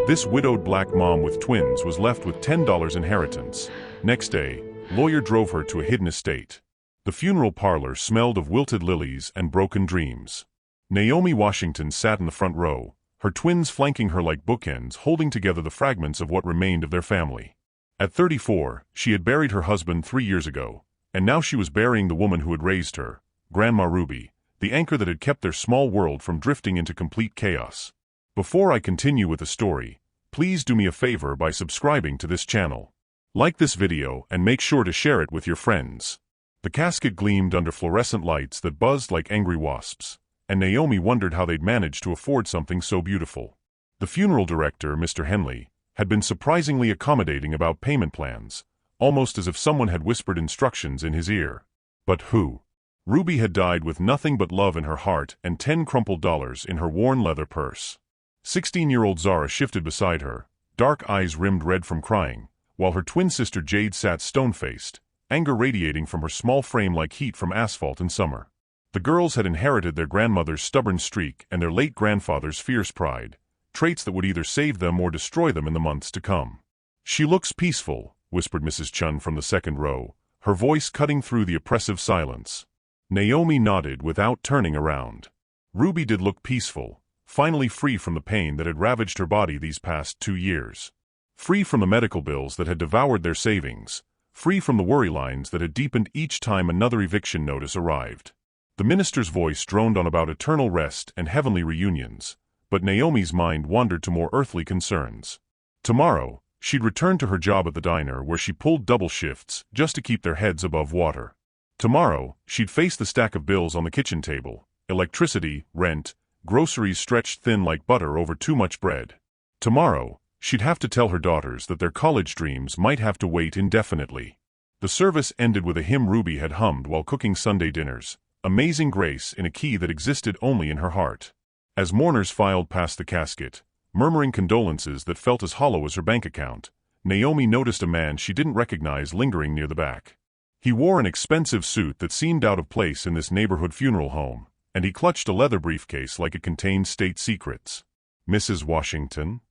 This widowed black mom with twins was left with $10 inheritance. Next day, lawyer drove her to a hidden estate. The funeral parlor smelled of wilted lilies and broken dreams. Naomi Washington sat in the front row, her twins flanking her like bookends, holding together the fragments of what remained of their family. At 34, she had buried her husband 3 years ago, and now she was burying the woman who had raised her, Grandma Ruby, the anchor that had kept their small world from drifting into complete chaos. Before I continue with the story, please do me a favor by subscribing to this channel. Like this video and make sure to share it with your friends. The casket gleamed under fluorescent lights that buzzed like angry wasps, and Naomi wondered how they'd managed to afford something so beautiful. The funeral director, Mr. Henley, had been surprisingly accommodating about payment plans, almost as if someone had whispered instructions in his ear. But who? Ruby had died with nothing but love in her heart and 10 crumpled dollars in her worn leather purse. 16-year-old Zara shifted beside her, dark eyes rimmed red from crying, while her twin sister Jade sat stone-faced, anger radiating from her small frame like heat from asphalt in summer. The girls had inherited their grandmother's stubborn streak and their late grandfather's fierce pride, traits that would either save them or destroy them in the months to come. "She looks peaceful," whispered Mrs. Chun from the second row, her voice cutting through the oppressive silence. Naomi nodded without turning around. Ruby did look peaceful, finally free from the pain that had ravaged her body these past 2 years. Free from the medical bills that had devoured their savings, free from the worry lines that had deepened each time another eviction notice arrived. The minister's voice droned on about eternal rest and heavenly reunions, but Naomi's mind wandered to more earthly concerns. Tomorrow, she'd return to her job at the diner where she pulled double shifts just to keep their heads above water. Tomorrow, she'd face the stack of bills on the kitchen table, electricity, rent, groceries stretched thin like butter over too much bread. Tomorrow, she'd have to tell her daughters that their college dreams might have to wait indefinitely. The service ended with a hymn Ruby had hummed while cooking Sunday dinners, Amazing Grace in a key that existed only in her heart. As mourners filed past the casket, murmuring condolences that felt as hollow as her bank account, Naomi noticed a man she didn't recognize lingering near the back. He wore an expensive suit that seemed out of place in this neighborhood funeral home, and he clutched a leather briefcase like it contained state secrets. "Mrs. Washington?"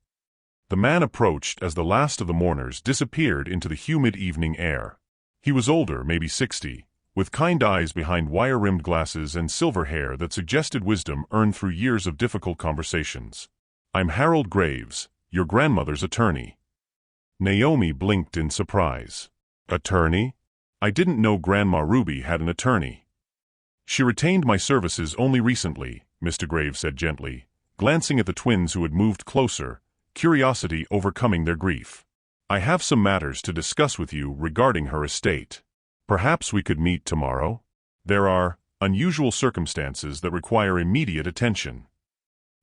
The man approached as the last of the mourners disappeared into the humid evening air. He was older, maybe 60, with kind eyes behind wire-rimmed glasses and silver hair that suggested wisdom earned through years of difficult conversations. "I'm Harold Graves, your grandmother's attorney." Naomi blinked in surprise. "Attorney? I didn't know Grandma Ruby had an attorney." "She retained my services only recently," Mr. Graves said gently, glancing at the twins who had moved closer, curiosity overcoming their grief. "I have some matters to discuss with you regarding her estate. Perhaps we could meet tomorrow? There are unusual circumstances that require immediate attention."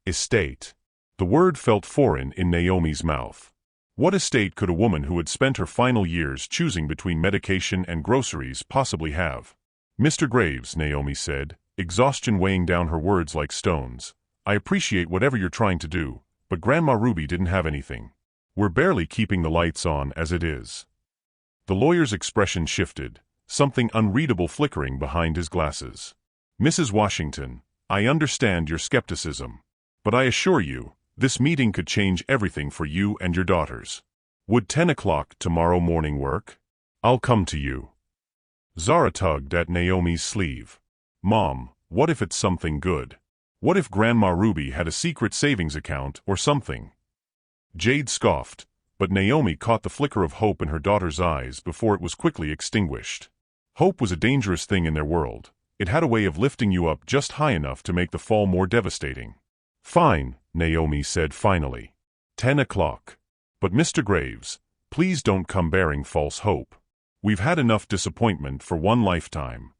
Estate. The word felt foreign in Naomi's mouth. What estate could a woman who had spent her final years choosing between medication and groceries possibly have? "Mr. Graves," Naomi said, exhaustion weighing down her words like stones, "I appreciate whatever you're trying to do, but Grandma Ruby didn't have anything. We're barely keeping the lights on as it is." The lawyer's expression shifted, something unreadable flickering behind his glasses. "Mrs. Washington, I understand your skepticism, but I assure you, this meeting could change everything for you and your daughters. Would 10 o'clock tomorrow morning work? I'll come to you." Zara tugged at Naomi's sleeve. "Mom, what if it's something good? What if Grandma Ruby had a secret savings account or something?" Jade scoffed, but Naomi caught the flicker of hope in her daughter's eyes before it was quickly extinguished. Hope was a dangerous thing in their world. It had a way of lifting you up just high enough to make the fall more devastating. "Fine," Naomi said finally. 10 o'clock. "But Mr. Graves, please don't come bearing false hope. We've had enough disappointment for one lifetime."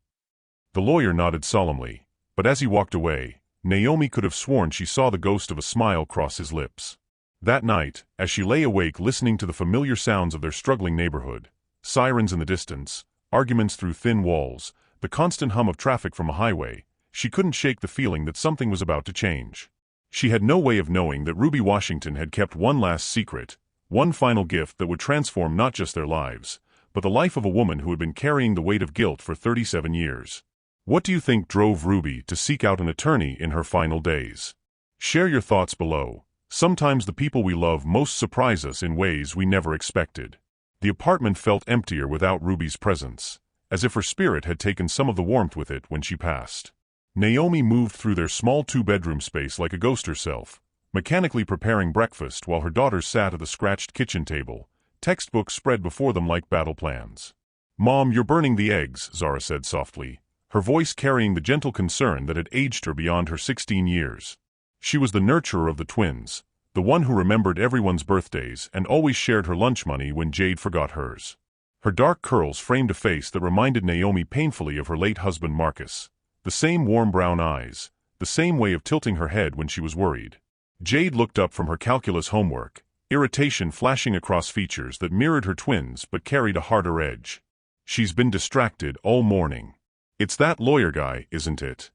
The lawyer nodded solemnly, but as he walked away, Naomi could have sworn she saw the ghost of a smile cross his lips. That night, as she lay awake listening to the familiar sounds of their struggling neighborhood, sirens in the distance, arguments through thin walls, the constant hum of traffic from a highway, she couldn't shake the feeling that something was about to change. She had no way of knowing that Ruby Washington had kept one last secret, one final gift that would transform not just their lives, but the life of a woman who had been carrying the weight of guilt for 37 years. What do you think drove Ruby to seek out an attorney in her final days? Share your thoughts below. Sometimes the people we love most surprise us in ways we never expected. The apartment felt emptier without Ruby's presence, as if her spirit had taken some of the warmth with it when she passed. Naomi moved through their small two-bedroom space like a ghost herself, mechanically preparing breakfast while her daughters sat at the scratched kitchen table, textbooks spread before them like battle plans. "Mom, you're burning the eggs," Zara said softly, her voice carrying the gentle concern that had aged her beyond her 16 years. She was the nurturer of the twins, the one who remembered everyone's birthdays and always shared her lunch money when Jade forgot hers. Her dark curls framed a face that reminded Naomi painfully of her late husband Marcus, the same warm brown eyes, the same way of tilting her head when she was worried. Jade looked up from her calculus homework, irritation flashing across features that mirrored her twins but carried a harder edge. "She's been distracted all morning. It's that lawyer guy, isn't it?"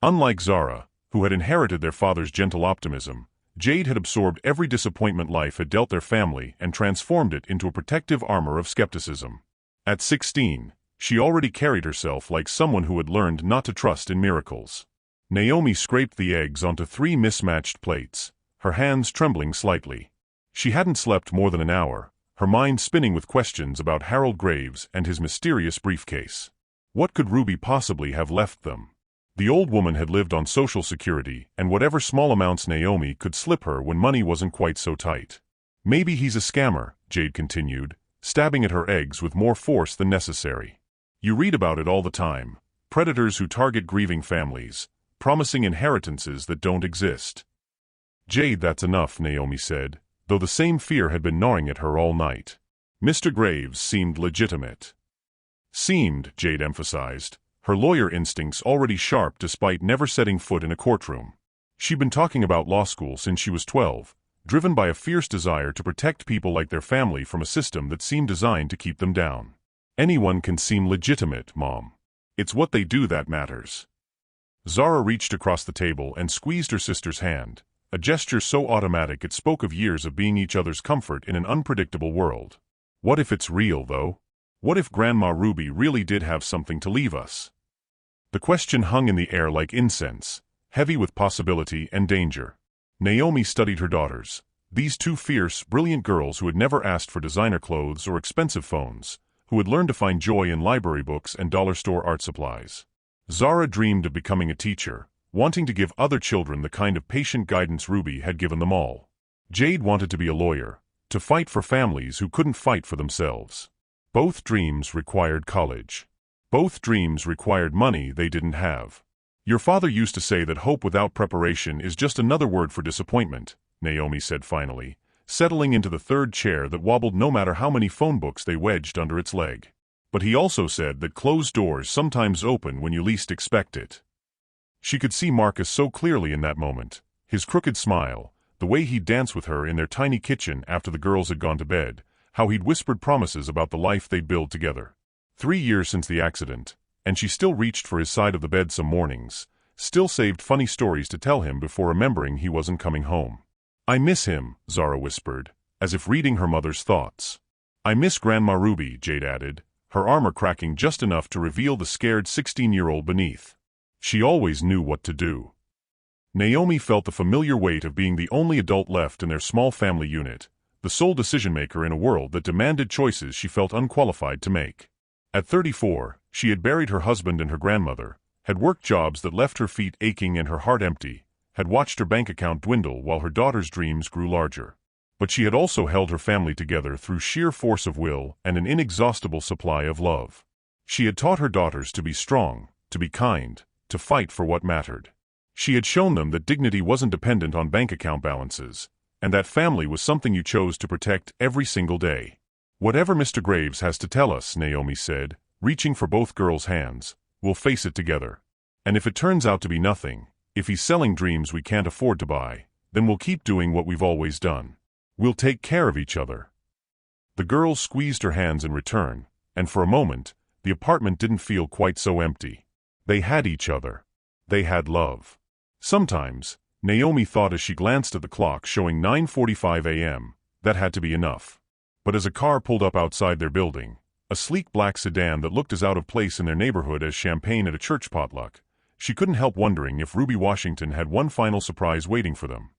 Unlike Zara, who had inherited their father's gentle optimism, Jade had absorbed every disappointment life had dealt their family and transformed it into a protective armor of skepticism. At 16, she already carried herself like someone who had learned not to trust in miracles. Naomi scraped the eggs onto 3 mismatched plates, her hands trembling slightly. She hadn't slept more than an hour, her mind spinning with questions about Harold Graves and his mysterious briefcase. What could Ruby possibly have left them? The old woman had lived on Social Security and whatever small amounts Naomi could slip her when money wasn't quite so tight. "Maybe he's a scammer," Jade continued, stabbing at her eggs with more force than necessary. "You read about it all the time. Predators who target grieving families, promising inheritances that don't exist." "Jade, that's enough," Naomi said, though the same fear had been gnawing at her all night. Mr. Graves seemed legitimate. Seemed, Jade emphasized, her lawyer instincts already sharp despite never setting foot in a courtroom. She'd been talking about law school since she was 12, driven by a fierce desire to protect people like their family from a system that seemed designed to keep them down. "Anyone can seem legitimate, Mom. It's what they do that matters." Zara reached across the table and squeezed her sister's hand, a gesture so automatic it spoke of years of being each other's comfort in an unpredictable world. "What if it's real, though? What if Grandma Ruby really did have something to leave us?" The question hung in the air like incense, heavy with possibility and danger. Naomi studied her daughters, these 2 fierce, brilliant girls who had never asked for designer clothes or expensive phones, who had learned to find joy in library books and dollar store art supplies. Zara dreamed of becoming a teacher, wanting to give other children the kind of patient guidance Ruby had given them all. Jade wanted to be a lawyer, to fight for families who couldn't fight for themselves. Both dreams required college. Both dreams required money they didn't have. "Your father used to say that hope without preparation is just another word for disappointment," Naomi said finally, settling into the third chair that wobbled no matter how many phone books they wedged under its leg. "But he also said that closed doors sometimes open when you least expect it." She could see Marcus so clearly in that moment, his crooked smile, the way he'd dance with her in their tiny kitchen after the girls had gone to bed, how he'd whispered promises about the life they'd build together. 3 years since the accident, and she still reached for his side of the bed some mornings, still saved funny stories to tell him before remembering he wasn't coming home. "I miss him," Zara whispered, as if reading her mother's thoughts. "I miss Grandma Ruby," Jade added, her armor cracking just enough to reveal the scared 16-year-old beneath. She always knew what to do. Naomi felt the familiar weight of being the only adult left in their small family unit, the sole decision-maker in a world that demanded choices she felt unqualified to make. At 34, she had buried her husband and her grandmother, had worked jobs that left her feet aching and her heart empty, had watched her bank account dwindle while her daughter's dreams grew larger. But she had also held her family together through sheer force of will and an inexhaustible supply of love. She had taught her daughters to be strong, to be kind, to fight for what mattered. She had shown them that dignity wasn't dependent on bank account balances, and that family was something you chose to protect every single day. "Whatever Mr. Graves has to tell us," Naomi said, reaching for both girls' hands, "we'll face it together. And if it turns out to be nothing, if he's selling dreams we can't afford to buy, then we'll keep doing what we've always done. We'll take care of each other." The girls squeezed her hands in return, and for a moment, the apartment didn't feel quite so empty. They had each other. They had love. Sometimes, Naomi thought as she glanced at the clock showing 9:45 a.m., that had to be enough. But as a car pulled up outside their building, a sleek black sedan that looked as out of place in their neighborhood as champagne at a church potluck, she couldn't help wondering if Ruby Washington had one final surprise waiting for them.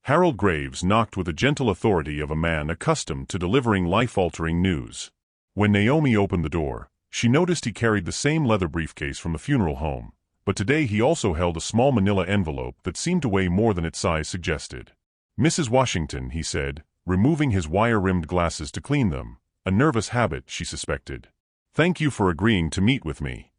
Harold Graves knocked with the gentle authority of a man accustomed to delivering life-altering news. When Naomi opened the door, she noticed he carried the same leather briefcase from the funeral home, but today he also held a small manila envelope that seemed to weigh more than its size suggested. "Mrs. Washington," he said, removing his wire-rimmed glasses to clean them, a nervous habit, she suspected. "Thank you for agreeing to meet with me."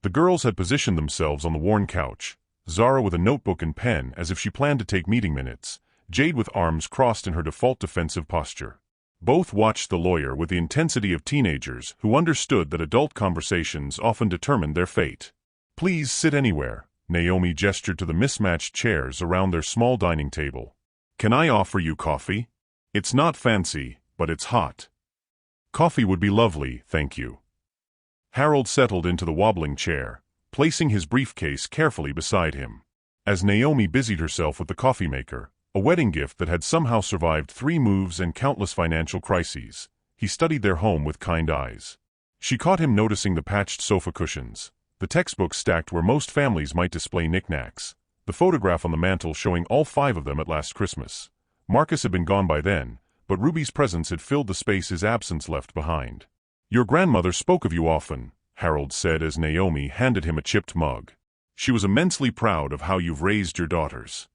The girls had positioned themselves on the worn couch, Zara with a notebook and pen as if she planned to take meeting minutes, Jade with arms crossed in her default defensive posture. Both watched the lawyer with the intensity of teenagers who understood that adult conversations often determined their fate. "Please sit anywhere," Naomi gestured to the mismatched chairs around their small dining table. "Can I offer you coffee? It's not fancy, but it's hot." "Coffee would be lovely, thank you." Harold settled into the wobbling chair, placing his briefcase carefully beside him. As Naomi busied herself with the coffee maker, a wedding gift that had somehow survived 3 moves and countless financial crises, he studied their home with kind eyes. She caught him noticing the patched sofa cushions, the textbooks stacked where most families might display knickknacks, the photograph on the mantel showing all 5 of them at last Christmas. Marcus had been gone by then, but Ruby's presence had filled the space his absence left behind. "Your grandmother spoke of you often," Harold said as Naomi handed him a chipped mug. "She was immensely proud of how you've raised your daughters."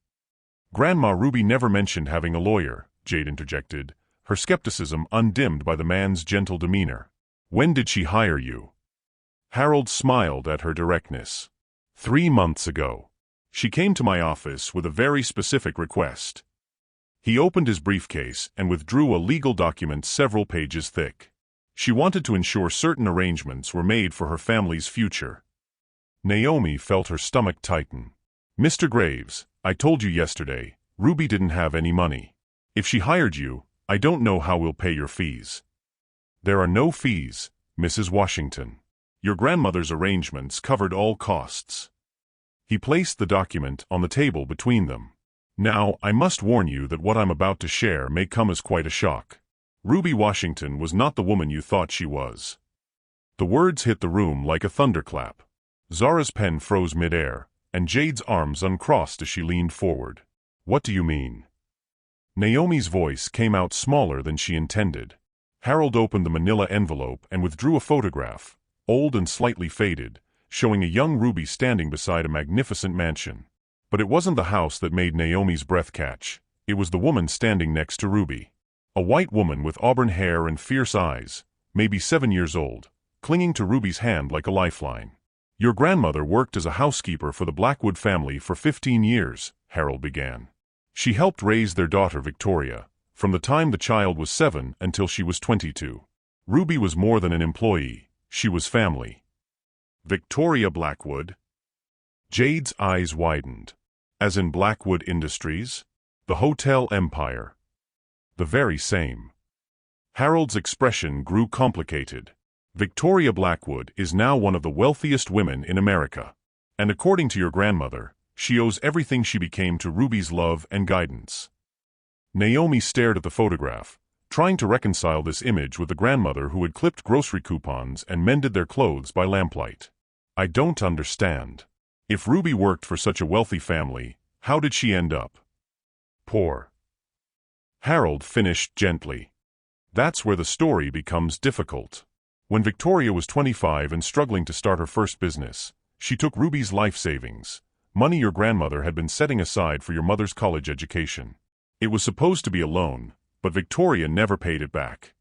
"Grandma Ruby never mentioned having a lawyer," Jade interjected, her skepticism undimmed by the man's gentle demeanor. "When did she hire you?" Harold smiled at her directness. 3 months ago. She came to my office with a very specific request." He opened his briefcase and withdrew a legal document several pages thick. She wanted to ensure certain arrangements were made for her family's future. Naomi felt her stomach tighten. "Mr. Graves, I told you yesterday, Ruby didn't have any money. If she hired you, I don't know how we'll pay your fees." "There are no fees, Mrs. Washington. Your grandmother's arrangements covered all costs." He placed the document on the table between them. "Now, I must warn you that what I'm about to share may come as quite a shock. Ruby Washington was not the woman you thought she was." The words hit the room like a thunderclap. Zara's pen froze midair, and Jade's arms uncrossed as she leaned forward. "What do you mean?" Naomi's voice came out smaller than she intended. Harold opened the manila envelope and withdrew a photograph, old and slightly faded, showing a young Ruby standing beside a magnificent mansion. But it wasn't the house that made Naomi's breath catch, it was the woman standing next to Ruby. A white woman with auburn hair and fierce eyes, maybe 7 years old, clinging to Ruby's hand like a lifeline. "Your grandmother worked as a housekeeper for the Blackwood family for 15 years, Harold began. "She helped raise their daughter Victoria, from the time the child was 7 until she was 22. Ruby was more than an employee, she was family." "Victoria Blackwood?" Jade's eyes widened. "As in Blackwood Industries? The hotel empire?" "The very same." Harold's expression grew complicated. "Victoria Blackwood is now one of the wealthiest women in America. And according to your grandmother, she owes everything she became to Ruby's love and guidance." Naomi stared at the photograph, trying to reconcile this image with the grandmother who had clipped grocery coupons and mended their clothes by lamplight. "I don't understand. If Ruby worked for such a wealthy family, how did she end up poor?" Harold finished gently. "That's where the story becomes difficult. When Victoria was 25 and struggling to start her first business, she took Ruby's life savings, money your grandmother had been setting aside for your mother's college education. It was supposed to be a loan, but Victoria never paid it back."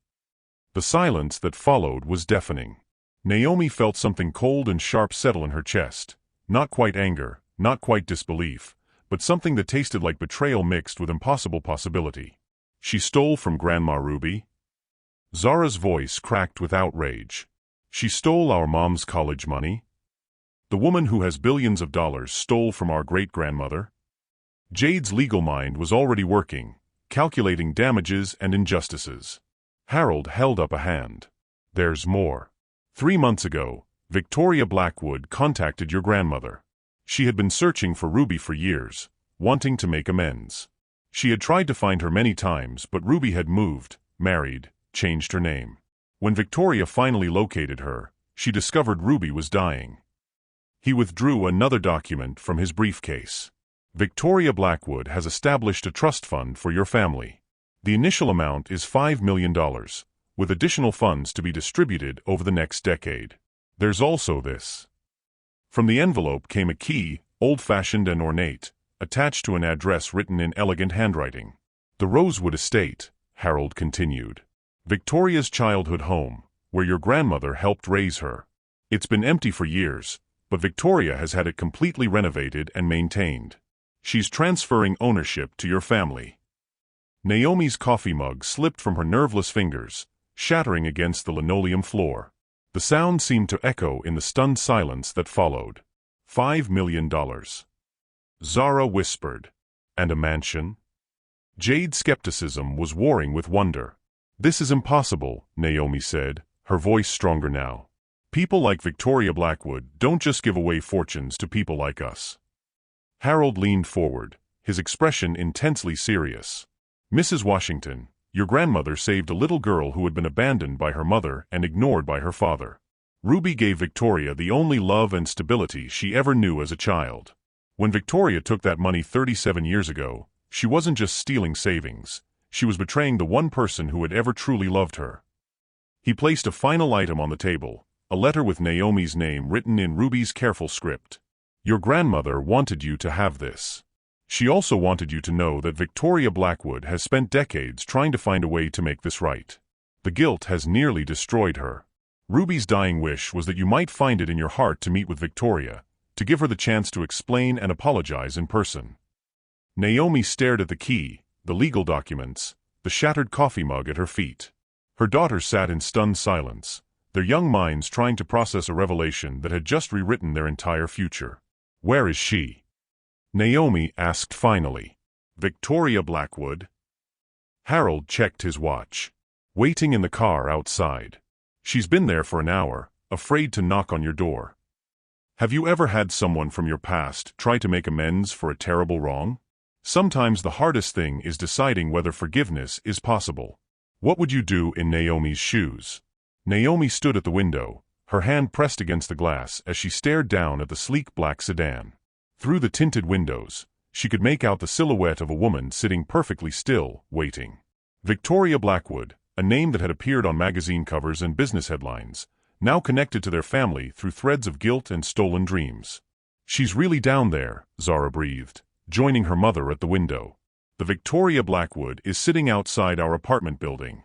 The silence that followed was deafening. Naomi felt something cold and sharp settle in her chest, not quite anger, not quite disbelief, but something that tasted like betrayal mixed with impossible possibility. "She stole from Grandma Ruby?" Zara's voice cracked with outrage. "She stole our mom's college money? The woman who has billions of dollars stole from our great-grandmother?" Jade's legal mind was already working, calculating damages and injustices. Harold held up a hand. "There's more. 3 months ago, Victoria Blackwood contacted your grandmother. She had been searching for Ruby for years, wanting to make amends. She had tried to find her many times, but Ruby had moved, married, changed her name. When Victoria finally located her, she discovered Ruby was dying." He withdrew another document from his briefcase. Victoria Blackwood has established a trust fund for your family. The initial amount is $5 million, with additional funds to be distributed over the next decade. There's also this. From the envelope came a key, old-fashioned and ornate, attached to an address written in elegant handwriting. The Rosewood Estate, Harold continued. Victoria's childhood home, where your grandmother helped raise her. It's been empty for years, but Victoria has had it completely renovated and maintained. She's transferring ownership to your family. Naomi's coffee mug slipped from her nerveless fingers, shattering against the linoleum floor. The sound seemed to echo in the stunned silence that followed. $5 million. Zara whispered. And a mansion? Jade's skepticism was warring with wonder. This is impossible, Naomi said, her voice stronger now. People like Victoria Blackwood don't just give away fortunes to people like us. Harold leaned forward, his expression intensely serious. Mrs. Washington, your grandmother saved a little girl who had been abandoned by her mother and ignored by her father. Ruby gave Victoria the only love and stability she ever knew as a child. When Victoria took that money 37 years ago, she wasn't just stealing savings, she was betraying the one person who had ever truly loved her. He placed a final item on the table, a letter with Naomi's name written in Ruby's careful script. Your grandmother wanted you to have this. She also wanted you to know that Victoria Blackwood has spent decades trying to find a way to make this right. The guilt has nearly destroyed her. Ruby's dying wish was that you might find it in your heart to meet with Victoria, to give her the chance to explain and apologize in person. Naomi stared at the key, the legal documents, the shattered coffee mug at her feet. Her daughters sat in stunned silence, their young minds trying to process a revelation that had just rewritten their entire future. Where is she? Naomi asked finally. Victoria Blackwood? Harold checked his watch. Waiting in the car outside. She's been there for an hour, afraid to knock on your door. Have you ever had someone from your past try to make amends for a terrible wrong? Sometimes the hardest thing is deciding whether forgiveness is possible. What would you do in Naomi's shoes? Naomi stood at the window, her hand pressed against the glass as she stared down at the sleek black sedan. Through the tinted windows, she could make out the silhouette of a woman sitting perfectly still, waiting. Victoria Blackwood, a name that had appeared on magazine covers and business headlines, now connected to their family through threads of guilt and stolen dreams. She's really down there, Zara breathed, joining her mother at the window. The Victoria Blackwood is sitting outside our apartment building.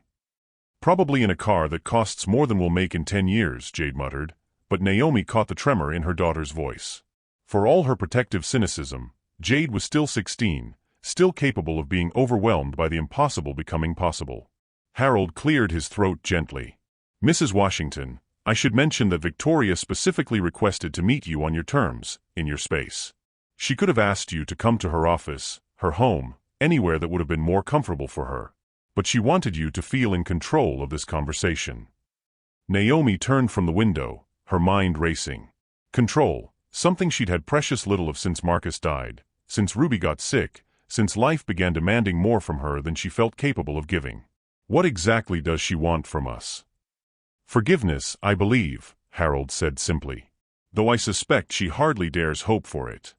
Probably in a car that costs more than we'll make in 10 years, Jade muttered, but Naomi caught the tremor in her daughter's voice. For all her protective cynicism, Jade was still 16, still capable of being overwhelmed by the impossible becoming possible. Harold cleared his throat gently. Mrs. Washington, I should mention that Victoria specifically requested to meet you on your terms, in your space. She could have asked you to come to her office, her home, anywhere that would have been more comfortable for her. But she wanted you to feel in control of this conversation. Naomi turned from the window, her mind racing. Control, something she'd had precious little of since Marcus died, since Ruby got sick, since life began demanding more from her than she felt capable of giving. What exactly does she want from us? Forgiveness, I believe, Harold said simply. Though I suspect she hardly dares hope for it.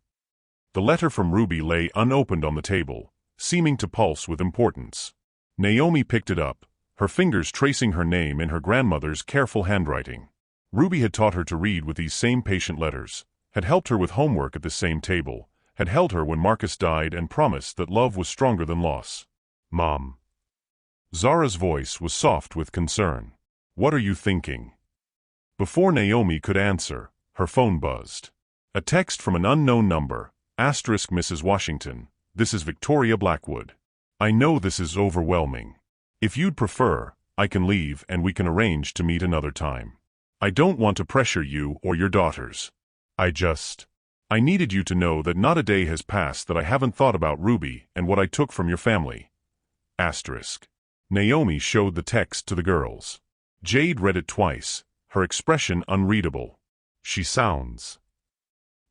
The letter from Ruby lay unopened on the table, seeming to pulse with importance. Naomi picked it up, her fingers tracing her name in her grandmother's careful handwriting. Ruby had taught her to read with these same patient letters, had helped her with homework at the same table, had held her when Marcus died and promised that love was stronger than loss. Mom. Zara's voice was soft with concern. What are you thinking? Before Naomi could answer, her phone buzzed. A text from an unknown number, asterisk Mrs. Washington, this is Victoria Blackwood. I know this is overwhelming. If you'd prefer, I can leave and we can arrange to meet another time. I don't want to pressure you or your daughters. I needed you to know that not a day has passed that I haven't thought about Ruby and what I took from your family. Asterisk. Naomi showed the text to the girls. Jade read it twice, her expression unreadable. She sounds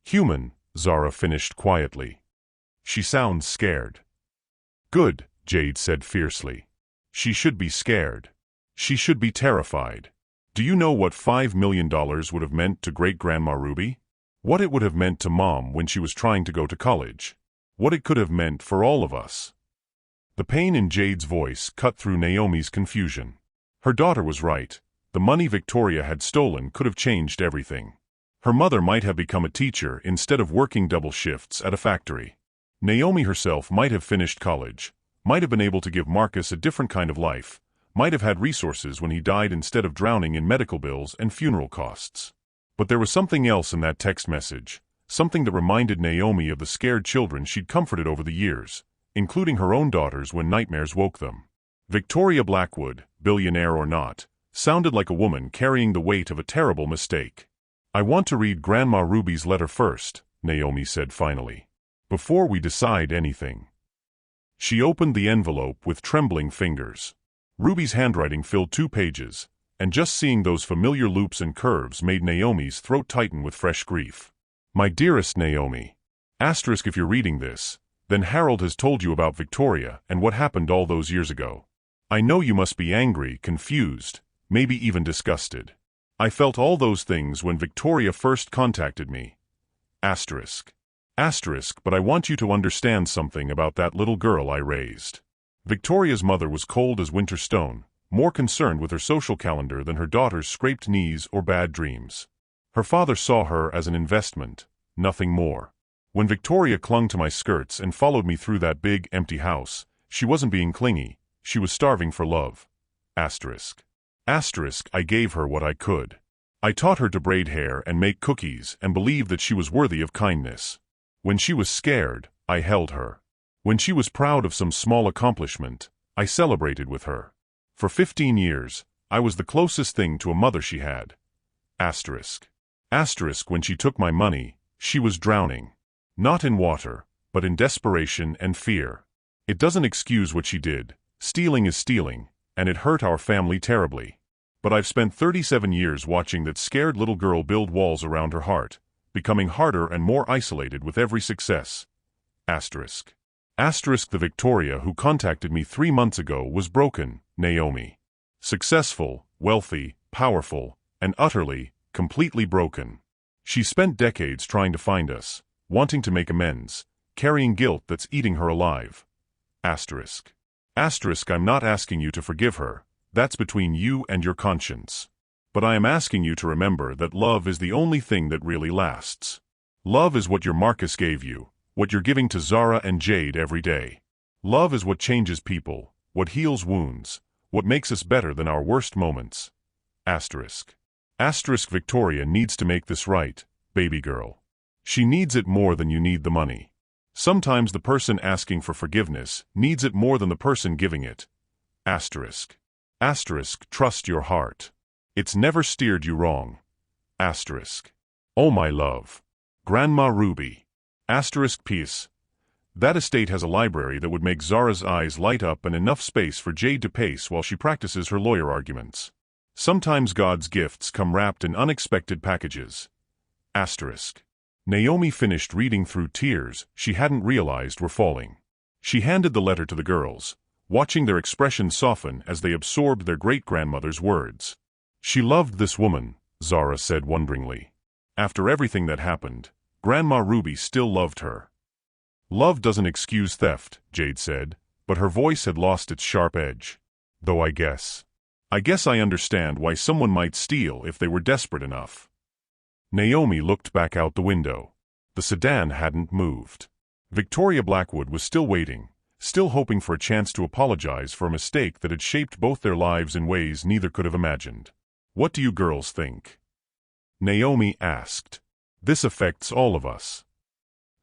human, Zara finished quietly. She sounds scared. Good, Jade said fiercely. She should be scared. She should be terrified. Do you know what $5 million would have meant to great-grandma Ruby? What it would have meant to Mom when she was trying to go to college? What it could have meant for all of us. The pain in Jade's voice cut through Naomi's confusion. Her daughter was right. The money Victoria had stolen could have changed everything. Her mother might have become a teacher instead of working double shifts at a factory. Naomi herself might have finished college, might have been able to give Marcus a different kind of life, might have had resources when he died instead of drowning in medical bills and funeral costs. But there was something else in that text message, something that reminded Naomi of the scared children she'd comforted over the years, including her own daughters when nightmares woke them. Victoria Blackwood, billionaire or not, sounded like a woman carrying the weight of a terrible mistake. "I want to read Grandma Ruby's letter first," Naomi said finally, "before we decide anything." She opened the envelope with trembling fingers. Ruby's handwriting filled 2 pages, and just seeing those familiar loops and curves made Naomi's throat tighten with fresh grief. "My dearest Naomi, asterisk if you're reading this, then Harold has told you about Victoria and what happened all those years ago. I know you must be angry, confused, maybe even disgusted. I felt all those things when Victoria first contacted me. Asterisk. Asterisk, but I want you to understand something about that little girl I raised." Victoria's mother was cold as winter stone, more concerned with her social calendar than her daughter's scraped knees or bad dreams. Her father saw her as an investment, nothing more. When Victoria clung to my skirts and followed me through that big, empty house, she wasn't being clingy, she was starving for love. Asterisk. Asterisk, I gave her what I could. I taught her to braid hair and make cookies and believed that she was worthy of kindness. When she was scared, I held her. When she was proud of some small accomplishment, I celebrated with her. For 15 years, I was the closest thing to a mother she had. Asterisk. Asterisk, when she took my money, she was drowning. Not in water, but in desperation and fear. It doesn't excuse what she did. Stealing is stealing, and it hurt our family terribly. But I've spent 37 years watching that scared little girl build walls around her heart, becoming harder and more isolated with every success. Asterisk. Asterisk, the Victoria who contacted me 3 months ago was broken, Naomi. Successful, wealthy, powerful, and utterly, completely broken. She spent decades trying to find us, wanting to make amends, carrying guilt that's eating her alive. Asterisk. Asterisk, I'm not asking you to forgive her, that's between you and your conscience. But I am asking you to remember that love is the only thing that really lasts. Love is what your Marcus gave you, what you're giving to Zara and Jade every day. Love is what changes people, what heals wounds, what makes us better than our worst moments. Asterisk. Asterisk, Victoria needs to make this right, baby girl. She needs it more than you need the money. Sometimes the person asking for forgiveness needs it more than the person giving it. Asterisk. Asterisk, trust your heart. It's never steered you wrong. Asterisk. Oh my love. Grandma Ruby. Asterisk, peace. That estate has a library that would make Zara's eyes light up and enough space for Jade to pace while she practices her lawyer arguments. Sometimes God's gifts come wrapped in unexpected packages. Asterisk. Naomi finished reading through tears she hadn't realized were falling. She handed the letter to the girls, watching their expressions soften as they absorbed their great-grandmother's words. She loved this woman, Zara said wonderingly. After everything that happened, Grandma Ruby still loved her. Love doesn't excuse theft, Jade said, but her voice had lost its sharp edge. Though I guess I understand why someone might steal if they were desperate enough. Naomi looked back out the window. The sedan hadn't moved. Victoria Blackwood was still waiting, still hoping for a chance to apologize for a mistake that had shaped both their lives in ways neither could have imagined. What do you girls think? Naomi asked. This affects all of us.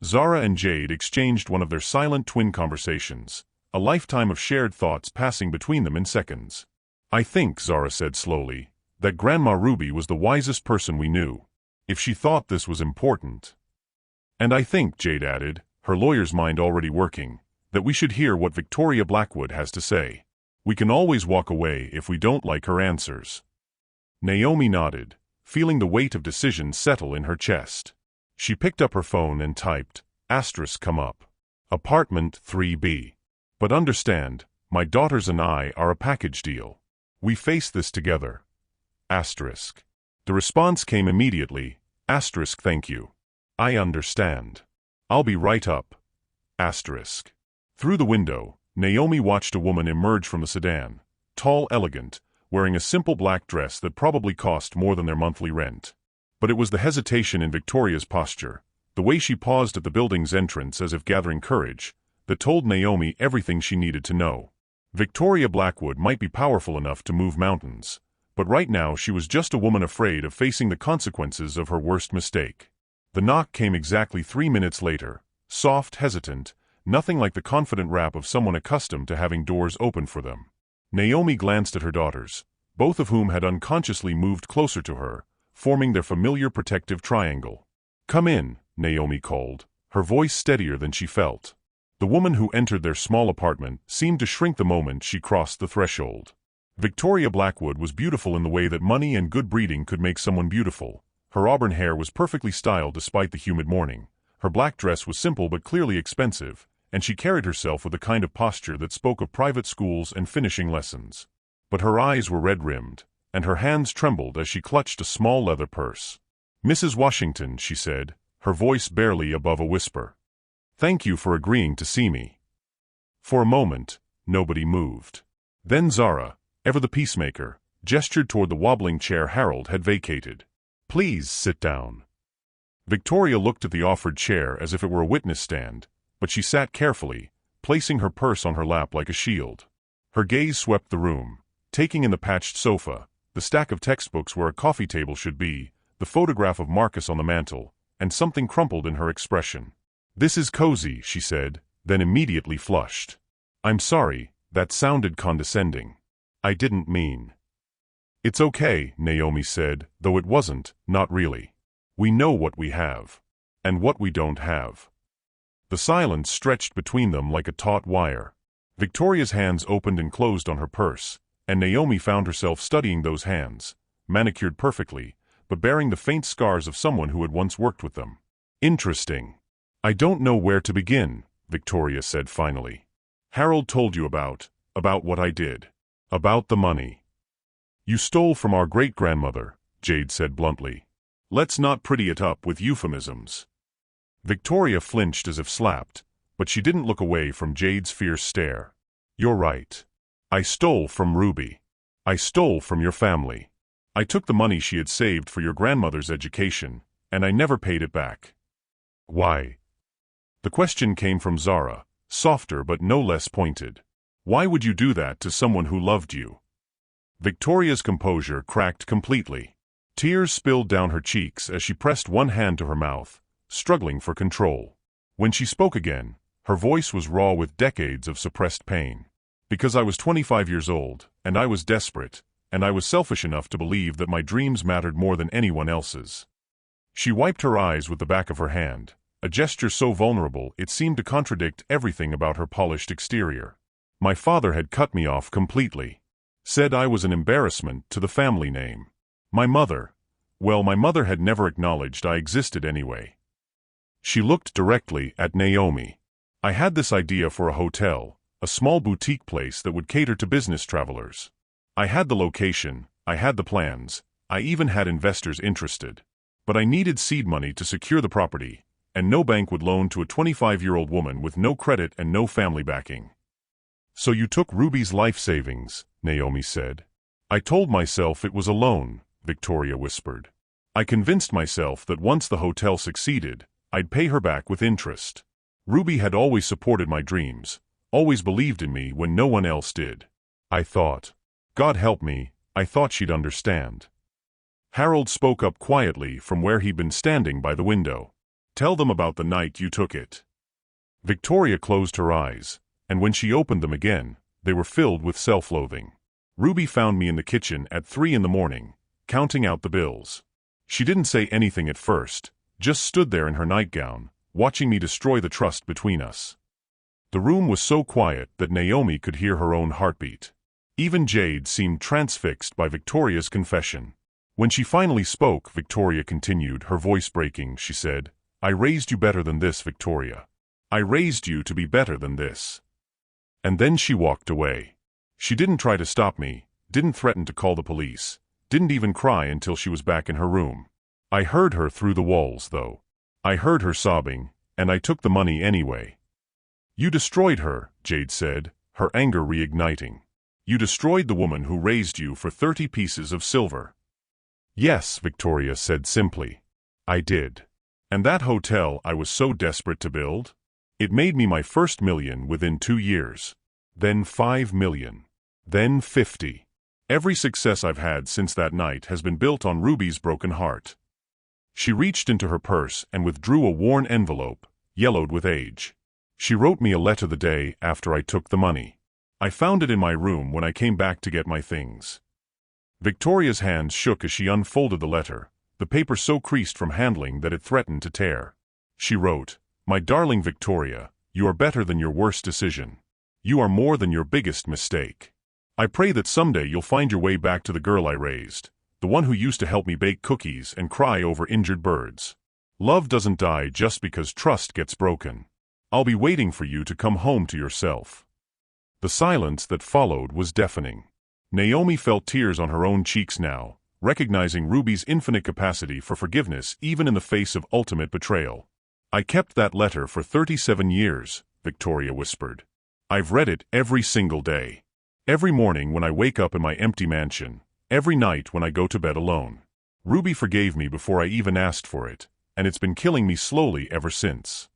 Zara and Jade exchanged one of their silent twin conversations, a lifetime of shared thoughts passing between them in seconds. I think, Zara said slowly, that Grandma Ruby was the wisest person we knew, if she thought this was important. And I think, Jade added, her lawyer's mind already working, that we should hear what Victoria Blackwood has to say. We can always walk away if we don't like her answers. Naomi nodded, feeling the weight of decision settle in her chest. She picked up her phone and typed, asterisk come up. Apartment 3B. But understand, my daughters and I are a package deal. We face this together. Asterisk. The response came immediately, asterisk thank you. I understand. I'll be right up. Asterisk. Through the window, Naomi watched a woman emerge from the sedan, tall, elegant, wearing a simple black dress that probably cost more than their monthly rent. But it was the hesitation in Victoria's posture, the way she paused at the building's entrance as if gathering courage, that told Naomi everything she needed to know. Victoria Blackwood might be powerful enough to move mountains, but right now she was just a woman afraid of facing the consequences of her worst mistake. The knock came exactly 3 minutes later, soft, hesitant, nothing like the confident rap of someone accustomed to having doors open for them. Naomi glanced at her daughters, both of whom had unconsciously moved closer to her, forming their familiar protective triangle. "Come in," Naomi called, her voice steadier than she felt. The woman who entered their small apartment seemed to shrink the moment she crossed the threshold. Victoria Blackwood was beautiful in the way that money and good breeding could make someone beautiful. Her auburn hair was perfectly styled despite the humid morning. Her black dress was simple but clearly expensive, and she carried herself with a kind of posture that spoke of private schools and finishing lessons. But her eyes were red-rimmed, and her hands trembled as she clutched a small leather purse. "Mrs. Washington," she said, her voice barely above a whisper. "Thank you for agreeing to see me." For a moment, nobody moved. Then Zara, ever the peacemaker, gestured toward the wobbling chair Harold had vacated. "Please sit down." Victoria looked at the offered chair as if it were a witness stand, but she sat carefully, placing her purse on her lap like a shield. Her gaze swept the room, taking in the patched sofa, the stack of textbooks where a coffee table should be, the photograph of Marcus on the mantel, and something crumpled in her expression. "This is cozy," she said, then immediately flushed. "I'm sorry, that sounded condescending. I didn't mean." "It's okay," Naomi said, though it wasn't, not really. "We know what we have. And what we don't have." The silence stretched between them like a taut wire. Victoria's hands opened and closed on her purse, and Naomi found herself studying those hands, manicured perfectly, but bearing the faint scars of someone who had once worked with them. "Interesting. I don't know where to begin," Victoria said finally. "Harold told you about what I did. About the money. You stole from our great-grandmother," Jade said bluntly. "Let's not pretty it up with euphemisms." Victoria flinched as if slapped, but she didn't look away from Jade's fierce stare. "You're right. I stole from Ruby. I stole from your family. I took the money she had saved for your grandmother's education, and I never paid it back." "Why?" The question came from Zara, softer but no less pointed. "Why would you do that to someone who loved you?" Victoria's composure cracked completely. Tears spilled down her cheeks as she pressed one hand to her mouth, struggling for control. When she spoke again, her voice was raw with decades of suppressed pain. "Because I was 25 years old, and I was desperate, and I was selfish enough to believe that my dreams mattered more than anyone else's." She wiped her eyes with the back of her hand, a gesture so vulnerable it seemed to contradict everything about her polished exterior. "My father had cut me off completely. Said I was an embarrassment to the family name. My mother had never acknowledged I existed anyway." She looked directly at Naomi. "I had this idea for a hotel, a small boutique place that would cater to business travelers. I had the location, I had the plans, I even had investors interested. But I needed seed money to secure the property, and no bank would loan to a 25-year-old woman with no credit and no family backing." "So you took Ruby's life savings," Naomi said. "I told myself it was a loan," Victoria whispered. "I convinced myself that once the hotel succeeded, I'd pay her back with interest. Ruby had always supported my dreams, always believed in me when no one else did. I thought, God help me, I thought she'd understand." Harold spoke up quietly from where he'd been standing by the window. "Tell them about the night you took it." Victoria closed her eyes, and when she opened them again, they were filled with self-loathing. "Ruby found me in the kitchen at 3 in the morning, counting out the bills. She didn't say anything at first, just stood there in her nightgown, watching me destroy the trust between us." The room was so quiet that Naomi could hear her own heartbeat. Even Jade seemed transfixed by Victoria's confession. When she finally spoke, Victoria continued, her voice breaking. She said, "I raised you better than this, Victoria. I raised you to be better than this." And then she walked away. She didn't try to stop me, didn't threaten to call the police, didn't even cry until she was back in her room. I heard her through the walls, though. I heard her sobbing, and I took the money anyway. You destroyed her, Jade said, her anger reigniting. You destroyed the woman who raised you for 30 pieces of silver. Yes, Victoria said simply. I did. And that hotel I was so desperate to build? It made me my first million within 2 years. Then 5 million. Then 50. Every success I've had since that night has been built on Ruby's broken heart. She reached into her purse and withdrew a worn envelope, yellowed with age. She wrote me a letter the day after I took the money. I found it in my room when I came back to get my things. Victoria's hands shook as she unfolded the letter, the paper so creased from handling that it threatened to tear. She wrote, "My darling Victoria, you are better than your worst decision. You are more than your biggest mistake. I pray that someday you'll find your way back to the girl I raised, the one who used to help me bake cookies and cry over injured birds. Love doesn't die just because trust gets broken. I'll be waiting for you to come home to yourself." The silence that followed was deafening. Naomi felt tears on her own cheeks now, recognizing Ruby's infinite capacity for forgiveness even in the face of ultimate betrayal. "I kept that letter for 37 years, Victoria whispered. "I've read it every single day. Every morning when I wake up in my empty mansion, every night when I go to bed alone. Ruby forgave me before I even asked for it, and it's been killing me slowly ever since."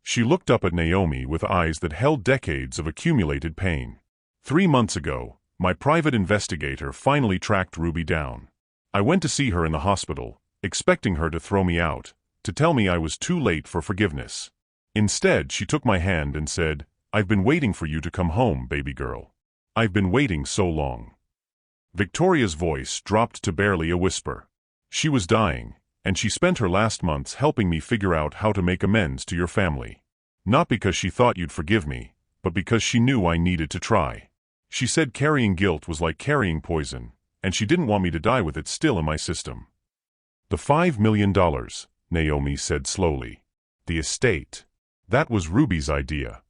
She looked up at Naomi with eyes that held decades of accumulated pain. 3 months ago, my private investigator finally tracked Ruby down. I went to see her in the hospital, expecting her to throw me out, to tell me I was too late for forgiveness. Instead, she took my hand and said, "I've been waiting for you to come home, baby girl. I've been waiting so long." Victoria's voice dropped to barely a whisper. She was dying, and she spent her last months helping me figure out how to make amends to your family. Not because she thought you'd forgive me, but because she knew I needed to try. She said carrying guilt was like carrying poison, and she didn't want me to die with it still in my system. "The $5 million, Naomi said slowly. "The estate. That was Ruby's idea.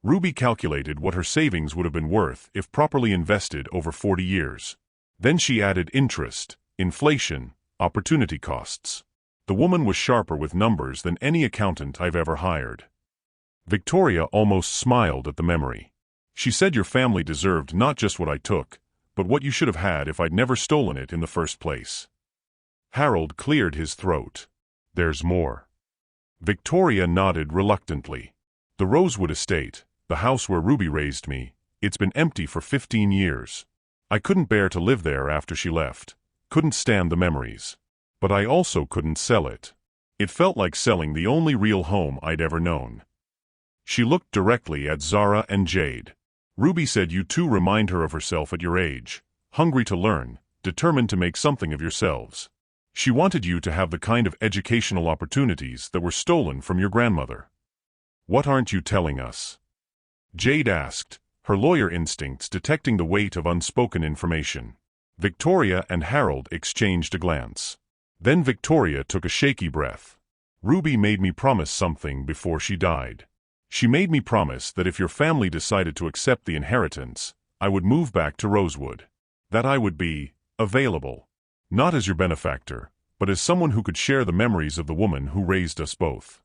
Ruby calculated what her savings would have been worth if properly invested over 40 years. Then she added interest, inflation, opportunity costs. The woman was sharper with numbers than any accountant I've ever hired." Victoria almost smiled at the memory. "She said your family deserved not just what I took, but what you should have had if I'd never stolen it in the first place." Harold cleared his throat. "There's more." Victoria nodded reluctantly. "The Rosewood estate, the house where Ruby raised me, it's been empty for 15 years. I couldn't bear to live there after she left, couldn't stand the memories. But I also couldn't sell it. It felt like selling the only real home I'd ever known." She looked directly at Zara and Jade. "Ruby said you two remind her of herself at your age, hungry to learn, determined to make something of yourselves. She wanted you to have the kind of educational opportunities that were stolen from your grandmother. What aren't you telling us?" Jade asked, her lawyer instincts detecting the weight of unspoken information. Victoria and Harold exchanged a glance. Then Victoria took a shaky breath. "Ruby made me promise something before she died. She made me promise that if your family decided to accept the inheritance, I would move back to Rosewood. That I would be available. Not as your benefactor, but as someone who could share the memories of the woman who raised us both."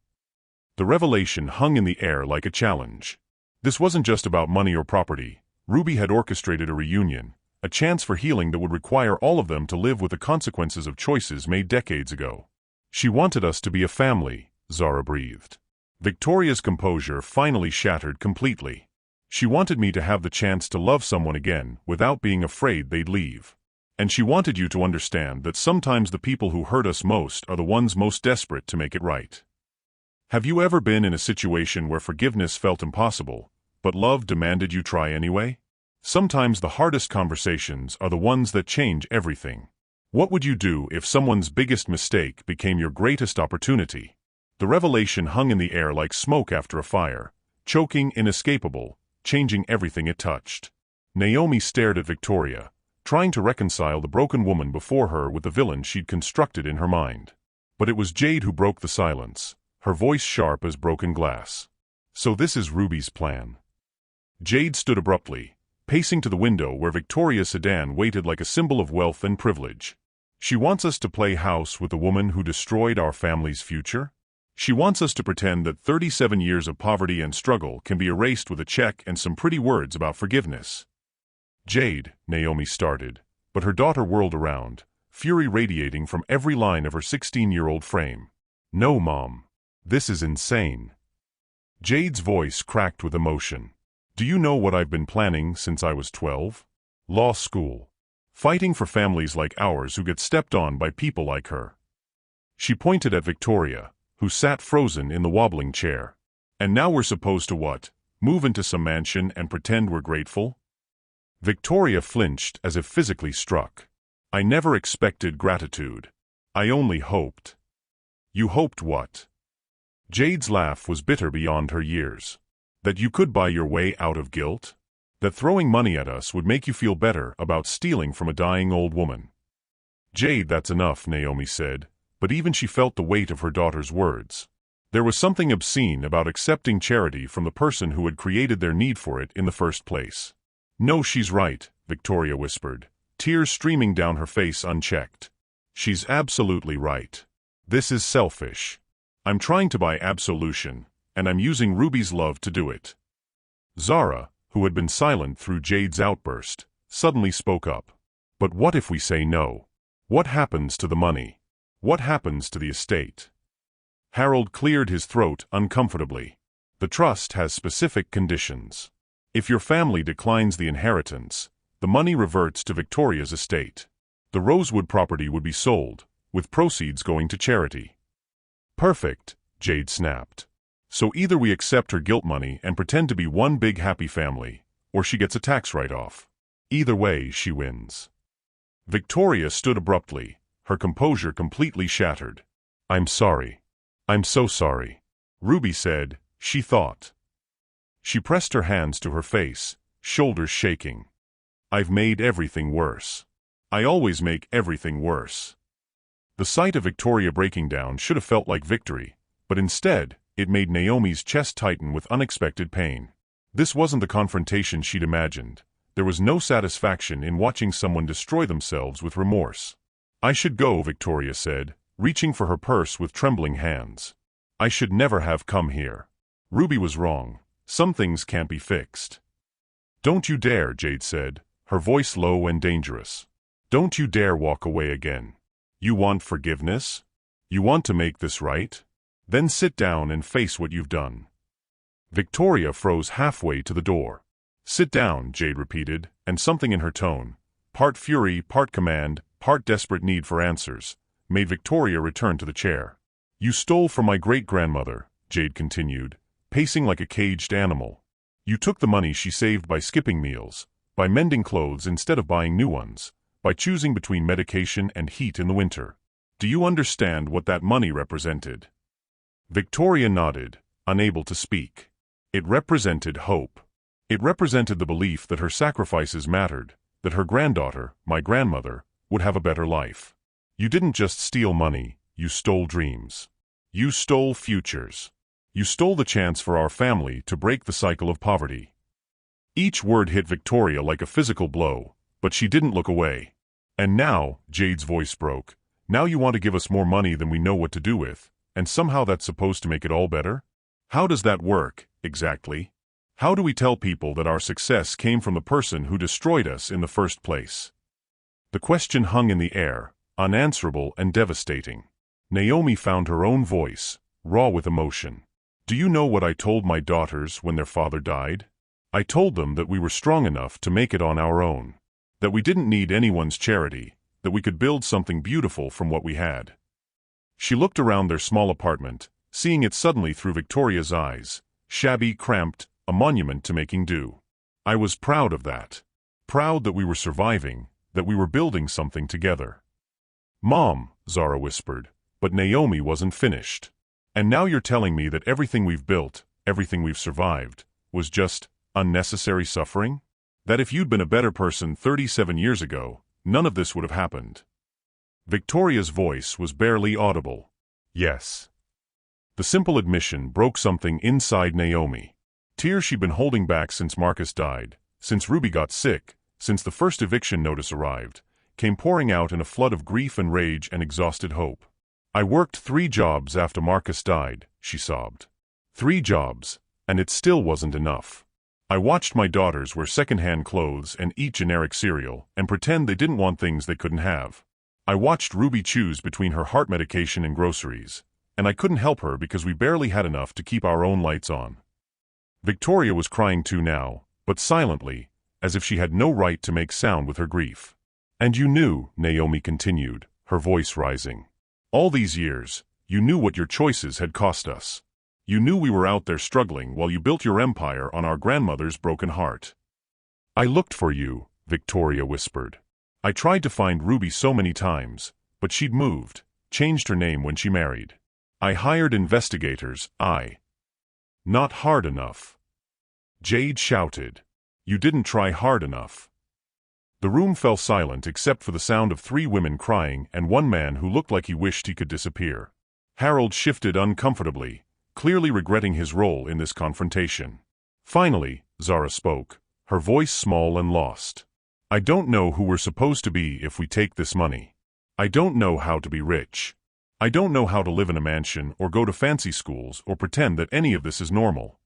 The revelation hung in the air like a challenge. This wasn't just about money or property. Ruby had orchestrated a reunion, a chance for healing that would require all of them to live with the consequences of choices made decades ago. "She wanted us to be a family," Zara breathed. Victoria's composure finally shattered completely. "She wanted me to have the chance to love someone again without being afraid they'd leave. And she wanted you to understand that sometimes the people who hurt us most are the ones most desperate to make it right." Have you ever been in a situation where forgiveness felt impossible, but love demanded you try anyway? Sometimes the hardest conversations are the ones that change everything. What would you do if someone's biggest mistake became your greatest opportunity? The revelation hung in the air like smoke after a fire, choking, inescapable, changing everything it touched. Naomi stared at Victoria, trying to reconcile the broken woman before her with the villain she'd constructed in her mind. But it was Jade who broke the silence, her voice sharp as broken glass. "So this is Ruby's plan." Jade stood abruptly, pacing to the window where Victoria's sedan waited like a symbol of wealth and privilege. "She wants us to play house with the woman who destroyed our family's future?" She wants us to pretend that 37 years of poverty and struggle can be erased with a check and some pretty words about forgiveness. Jade, Naomi started, but her daughter whirled around, fury radiating from every line of her 16-year-old frame. No, Mom. This is insane. Jade's voice cracked with emotion. Do you know what I've been planning since I was 12? Law school. Fighting for families like ours who get stepped on by people like her. She pointed at Victoria, who sat frozen in the wobbling chair. And now we're supposed to what? Move into some mansion and pretend we're grateful? Victoria flinched as if physically struck. I never expected gratitude. I only hoped. You hoped what? Jade's laugh was bitter beyond her years. That you could buy your way out of guilt? That throwing money at us would make you feel better about stealing from a dying old woman? Jade, that's enough, Naomi said, but even she felt the weight of her daughter's words. There was something obscene about accepting charity from the person who had created their need for it in the first place. No, she's right, Victoria whispered, tears streaming down her face unchecked. She's absolutely right. This is selfish. I'm trying to buy absolution, and I'm using Ruby's love to do it. Zara, who had been silent through Jade's outburst, suddenly spoke up. But what if we say no? What happens to the money? What happens to the estate? Harold cleared his throat uncomfortably. The trust has specific conditions. If your family declines the inheritance, the money reverts to Victoria's estate. The Rosewood property would be sold, with proceeds going to charity. Perfect, Jade snapped. So either we accept her guilt money and pretend to be one big happy family, or she gets a tax write-off. Either way, she wins. Victoria stood abruptly, her composure completely shattered. I'm sorry. I'm so sorry. Ruby said, she thought. She pressed her hands to her face, shoulders shaking. I've made everything worse. I always make everything worse. The sight of Victoria breaking down should have felt like victory, but instead, it made Naomi's chest tighten with unexpected pain. This wasn't the confrontation she'd imagined. There was no satisfaction in watching someone destroy themselves with remorse. I should go, Victoria said, reaching for her purse with trembling hands. I should never have come here. Ruby was wrong. Some things can't be fixed. Don't you dare, Jade said, her voice low and dangerous. Don't you dare walk away again. You want forgiveness? You want to make this right? Then sit down and face what you've done. Victoria froze halfway to the door. Sit down, Jade repeated, and something in her tone, part fury, part command, part desperate need for answers, made Victoria return to the chair. You stole from my great-grandmother, Jade continued, pacing like a caged animal. You took the money she saved by skipping meals, by mending clothes instead of buying new ones, by choosing between medication and heat in the winter. Do you understand what that money represented? Victoria nodded, unable to speak. It represented hope. It represented the belief that her sacrifices mattered, that her granddaughter, my grandmother, would have a better life. You didn't just steal money, you stole dreams. You stole futures. You stole the chance for our family to break the cycle of poverty. Each word hit Victoria like a physical blow, but she didn't look away. And now, Jade's voice broke, now you want to give us more money than we know what to do with, and somehow that's supposed to make it all better? How does that work, exactly? How do we tell people that our success came from the person who destroyed us in the first place? The question hung in the air, unanswerable and devastating. Naomi found her own voice, raw with emotion. Do you know what I told my daughters when their father died? I told them that we were strong enough to make it on our own. That we didn't need anyone's charity, that we could build something beautiful from what we had. She looked around their small apartment, seeing it suddenly through Victoria's eyes, shabby, cramped, a monument to making do. I was proud of that. Proud that we were surviving, that we were building something together. Mom, Zara whispered, but Naomi wasn't finished. And now you're telling me that everything we've built, everything we've survived, was just unnecessary suffering? That if you'd been a better person 37 years ago, none of this would have happened. Victoria's voice was barely audible. Yes. The simple admission broke something inside Naomi. Tears she'd been holding back since Marcus died, since Ruby got sick, since the first eviction notice arrived, came pouring out in a flood of grief and rage and exhausted hope. I worked 3 jobs after Marcus died, she sobbed. 3 jobs, and it still wasn't enough. I watched my daughters wear second-hand clothes and eat generic cereal and pretend they didn't want things they couldn't have. I watched Ruby choose between her heart medication and groceries, and I couldn't help her because we barely had enough to keep our own lights on. Victoria was crying too now, but silently, as if she had no right to make sound with her grief. And you knew, Naomi continued, her voice rising. All these years, you knew what your choices had cost us. You knew we were out there struggling while you built your empire on our grandmother's broken heart. I looked for you, Victoria whispered. I tried to find Ruby so many times, but she'd moved, changed her name when she married. I hired investigators, Not hard enough. Jade shouted. You didn't try hard enough. The room fell silent except for the sound of 3 women crying and one man who looked like he wished he could disappear. Harold shifted uncomfortably, clearly regretting his role in this confrontation. Finally, Zara spoke, her voice small and lost. I don't know who we're supposed to be if we take this money. I don't know how to be rich. I don't know how to live in a mansion or go to fancy schools or pretend that any of this is normal.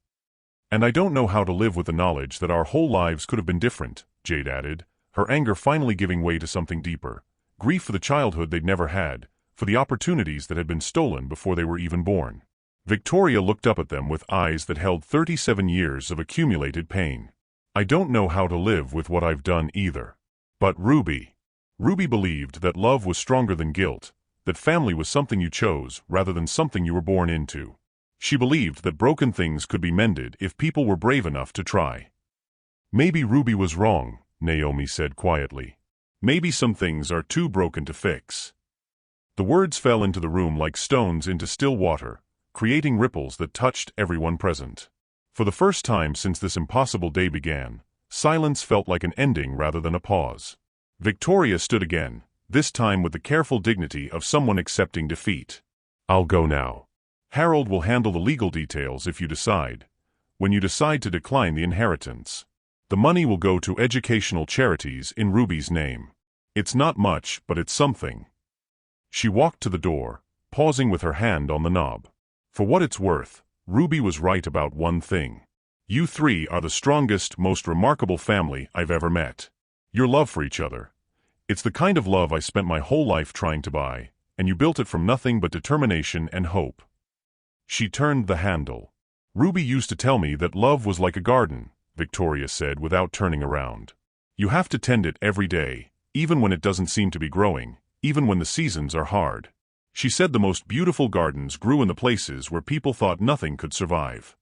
And I don't know how to live with the knowledge that our whole lives could have been different, Jade added, her anger finally giving way to something deeper, grief for the childhood they'd never had, for the opportunities that had been stolen before they were even born. Victoria looked up at them with eyes that held 37 years of accumulated pain. I don't know how to live with what I've done either. But Ruby believed that love was stronger than guilt, that family was something you chose rather than something you were born into. She believed that broken things could be mended if people were brave enough to try. Maybe Ruby was wrong, Naomi said quietly. Maybe some things are too broken to fix. The words fell into the room like stones into still water, creating ripples that touched everyone present. For the first time since this impossible day began, silence felt like an ending rather than a pause. Victoria stood again, this time with the careful dignity of someone accepting defeat. I'll go now. Harold will handle the legal details if you decide. When you decide to decline the inheritance, the money will go to educational charities in Ruby's name. It's not much, but it's something. She walked to the door, pausing with her hand on the knob. For what it's worth, Ruby was right about one thing. You 3 are the strongest, most remarkable family I've ever met. Your love for each other. It's the kind of love I spent my whole life trying to buy, and you built it from nothing but determination and hope. She turned the handle. Ruby used to tell me that love was like a garden, Victoria said without turning around. You have to tend it every day, even when it doesn't seem to be growing, even when the seasons are hard. She said the most beautiful gardens grew in the places where people thought nothing could survive.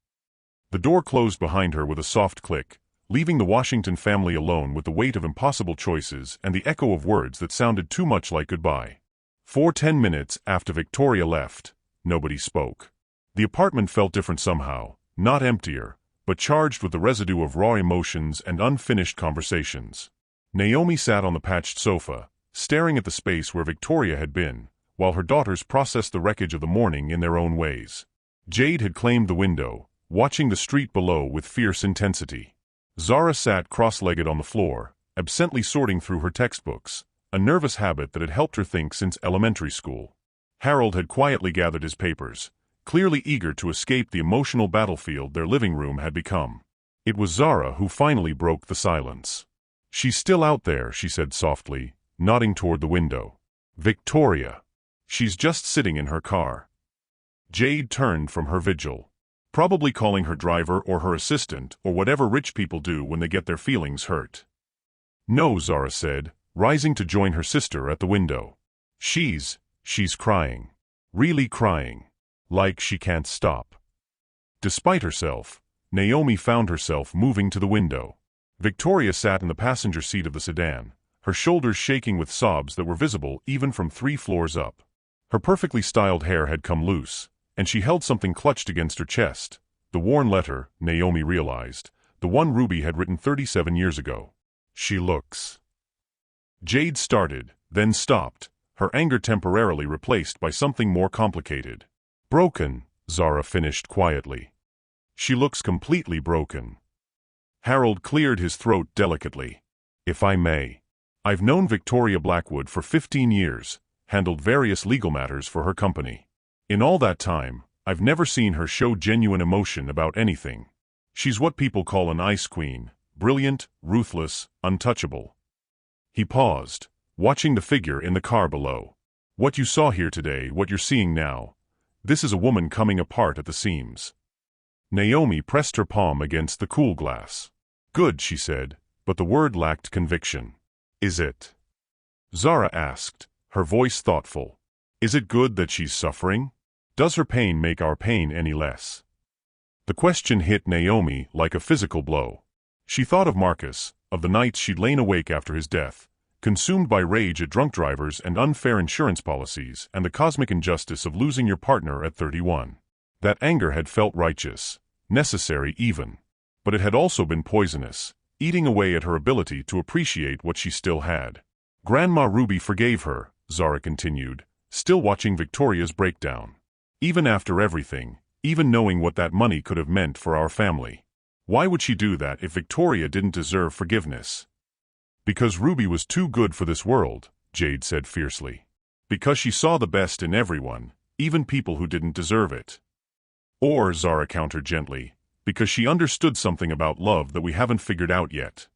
The door closed behind her with a soft click, leaving the Washington family alone with the weight of impossible choices and the echo of words that sounded too much like goodbye. For 10 minutes after Victoria left, nobody spoke. The apartment felt different somehow, not emptier, but charged with the residue of raw emotions and unfinished conversations. Naomi sat on the patched sofa, staring at the space where Victoria had been, while her daughters processed the wreckage of the morning in their own ways. Jade had claimed the window, watching the street below with fierce intensity. Zara sat cross-legged on the floor, absently sorting through her textbooks, a nervous habit that had helped her think since elementary school. Harold had quietly gathered his papers, clearly eager to escape the emotional battlefield their living room had become. It was Zara who finally broke the silence. She's still out there, she said softly, nodding toward the window. Victoria. She's just sitting in her car. Jade turned from her vigil, probably calling her driver or her assistant or whatever rich people do when they get their feelings hurt. No, Zara said, rising to join her sister at the window. She's crying. Really crying. Like she can't stop. Despite herself, Naomi found herself moving to the window. Victoria sat in the passenger seat of the sedan, her shoulders shaking with sobs that were visible even from 3 floors up. Her perfectly styled hair had come loose, and she held something clutched against her chest, the worn letter, Naomi realized, the one Ruby had written 37 years ago. She looks. Jade started, then stopped, her anger temporarily replaced by something more complicated. Broken, Zara finished quietly. She looks completely broken. Harold cleared his throat delicately. If I may. I've known Victoria Blackwood for 15 years, handled various legal matters for her company. In all that time, I've never seen her show genuine emotion about anything. She's what people call an ice queen, brilliant, ruthless, untouchable. He paused, watching the figure in the car below. What you saw here today, what you're seeing now, this is a woman coming apart at the seams. Naomi pressed her palm against the cool glass. Good, she said, but the word lacked conviction. Is it? Zara asked, her voice thoughtful. Is it good that she's suffering? Does her pain make our pain any less? The question hit Naomi like a physical blow. She thought of Marcus, of the nights she'd lain awake after his death, consumed by rage at drunk drivers and unfair insurance policies and the cosmic injustice of losing your partner at 31. That anger had felt righteous, necessary even. But it had also been poisonous, eating away at her ability to appreciate what she still had. Grandma Ruby forgave her, Zara continued, still watching Victoria's breakdown. Even after everything, even knowing what that money could have meant for our family. Why would she do that if Victoria didn't deserve forgiveness? Because Ruby was too good for this world, Jade said fiercely. Because she saw the best in everyone, even people who didn't deserve it. Or, Zara countered gently, because she understood something about love that we haven't figured out yet.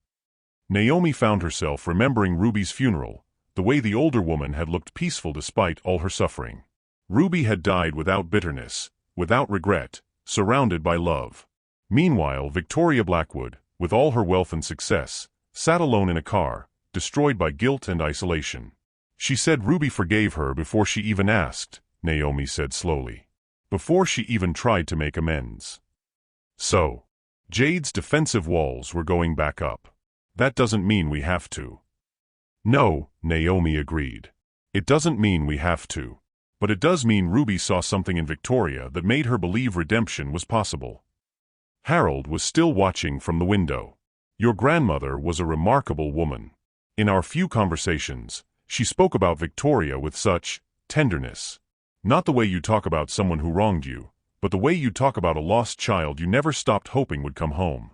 Naomi found herself remembering Ruby's funeral, the way the older woman had looked peaceful despite all her suffering. Ruby had died without bitterness, without regret, surrounded by love. Meanwhile, Victoria Blackwood, with all her wealth and success, sat alone in a car, destroyed by guilt and isolation. She said Ruby forgave her before she even asked, Naomi said slowly. Before she even tried to make amends. So, Jade's defensive walls were going back up. That doesn't mean we have to. No, Naomi agreed. It doesn't mean we have to. But it does mean Ruby saw something in Victoria that made her believe redemption was possible. Harold was still watching from the window. Your grandmother was a remarkable woman. In our few conversations, she spoke about Victoria with such tenderness. Not the way you talk about someone who wronged you, but the way you talk about a lost child you never stopped hoping would come home.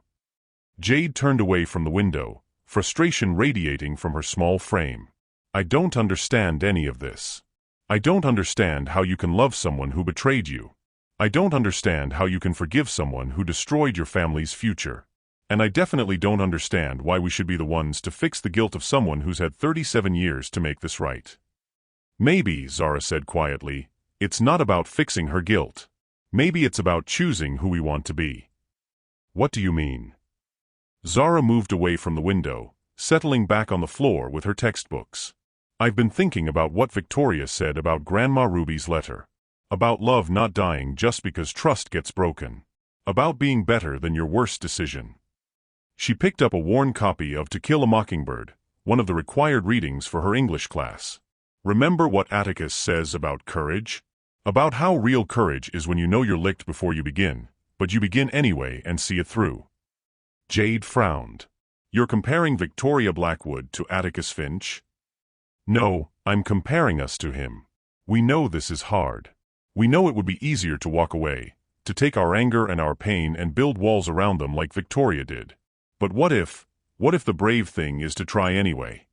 Jade turned away from the window, frustration radiating from her small frame. I don't understand any of this. I don't understand how you can love someone who betrayed you. I don't understand how you can forgive someone who destroyed your family's future. And I definitely don't understand why we should be the ones to fix the guilt of someone who's had 37 years to make this right. Maybe, Zara said quietly, it's not about fixing her guilt. Maybe it's about choosing who we want to be. What do you mean? Zara moved away from the window, settling back on the floor with her textbooks. I've been thinking about what Victoria said about Grandma Ruby's letter. About love not dying just because trust gets broken. About being better than your worst decision. She picked up a worn copy of To Kill a Mockingbird, one of the required readings for her English class. Remember what Atticus says about courage? About how real courage is when you know you're licked before you begin, but you begin anyway and see it through. Jade frowned. You're comparing Victoria Blackwood to Atticus Finch? No, I'm comparing us to him. We know this is hard. We know it would be easier to walk away, to take our anger and our pain and build walls around them like Victoria did. But what if the brave thing is to try anyway?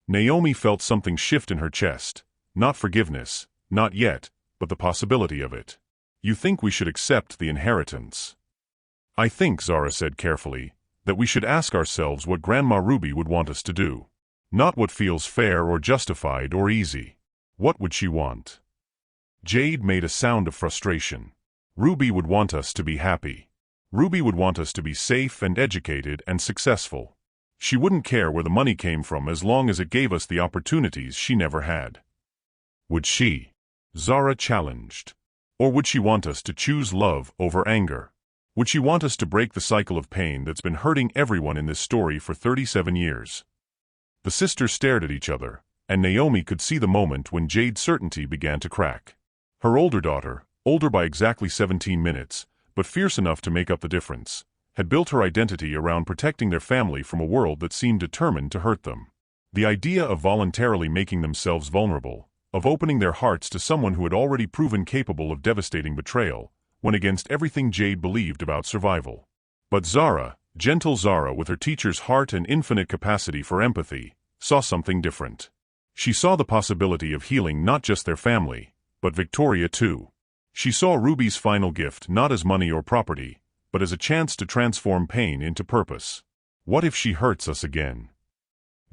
Naomi felt something shift in her chest. Not forgiveness, not yet, but the possibility of it. You think we should accept the inheritance? I think, Zara said carefully, that we should ask ourselves what Grandma Ruby would want us to do. Not what feels fair or justified or easy. What would she want? Jade made a sound of frustration. Ruby would want us to be happy. Ruby would want us to be safe and educated and successful. She wouldn't care where the money came from as long as it gave us the opportunities she never had. Would she? Zara challenged. Or would she want us to choose love over anger? Would she want us to break the cycle of pain that's been hurting everyone in this story for 37 years? The sisters stared at each other, and Naomi could see the moment when Jade's certainty began to crack. Her older daughter, older by exactly 17 minutes, but fierce enough to make up the difference, had built her identity around protecting their family from a world that seemed determined to hurt them. The idea of voluntarily making themselves vulnerable, of opening their hearts to someone who had already proven capable of devastating betrayal, went against everything Jade believed about survival. But Zara, gentle Zara with her teacher's heart and infinite capacity for empathy, saw something different. She saw the possibility of healing not just their family, but Victoria too. She saw Ruby's final gift not as money or property, but as a chance to transform pain into purpose. What if she hurts us again?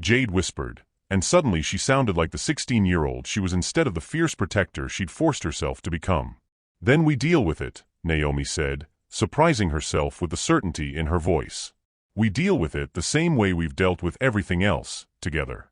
Jade whispered, and suddenly she sounded like the 16-year-old she was instead of the fierce protector she'd forced herself to become. Then we deal with it, Naomi said, surprising herself with the certainty in her voice. We deal with it the same way we've dealt with everything else, together.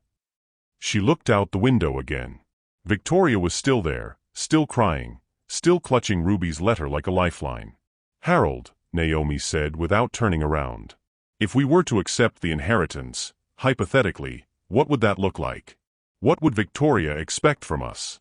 She looked out the window again. Victoria was still there, still crying, still clutching Ruby's letter like a lifeline. Harold, Naomi said without turning around. If we were to accept the inheritance, hypothetically, what would that look like? What would Victoria expect from us?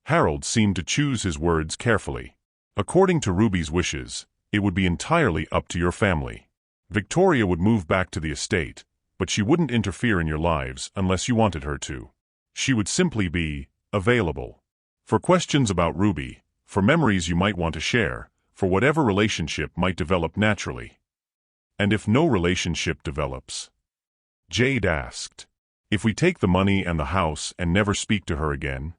Harold seemed to choose his words carefully. According to Ruby's wishes, it would be entirely up to your family. Victoria would move back to the estate, but she wouldn't interfere in your lives unless you wanted her to. She would simply be available. For questions about Ruby, for memories you might want to share, for whatever relationship might develop naturally. And if no relationship develops? Jade asked. If we take the money and the house and never speak to her again?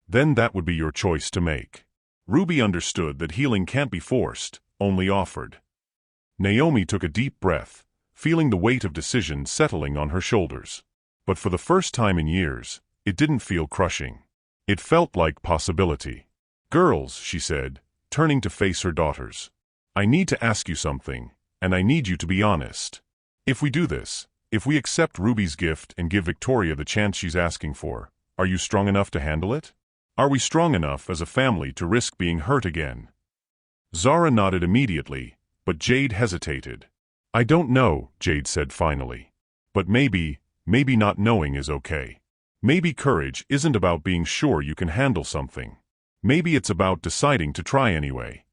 Then that would be your choice to make. Ruby understood that healing can't be forced, only offered. Naomi took a deep breath, feeling the weight of decision settling on her shoulders. But for the first time in years, it didn't feel crushing. It felt like possibility. Girls, she said, turning to face her daughters. I need to ask you something, and I need you to be honest. If we do this, if we accept Ruby's gift and give Victoria the chance she's asking for, are you strong enough to handle it? Are we strong enough as a family to risk being hurt again? Zara nodded immediately, but Jade hesitated. I don't know, Jade said finally. But maybe not knowing is okay. Maybe courage isn't about being sure you can handle something. Maybe it's about deciding to try anyway.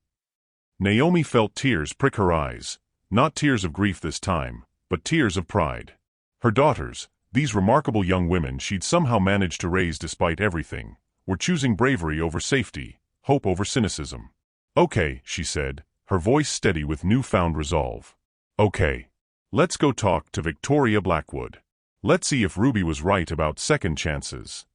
Naomi felt tears prick her eyes, not tears of grief this time, but tears of pride. Her daughters, these remarkable young women she'd somehow managed to raise despite everything, were choosing bravery over safety, hope over cynicism. Okay, she said, her voice steady with newfound resolve. Okay. Let's go talk to Victoria Blackwood. Let's see if Ruby was right about second chances.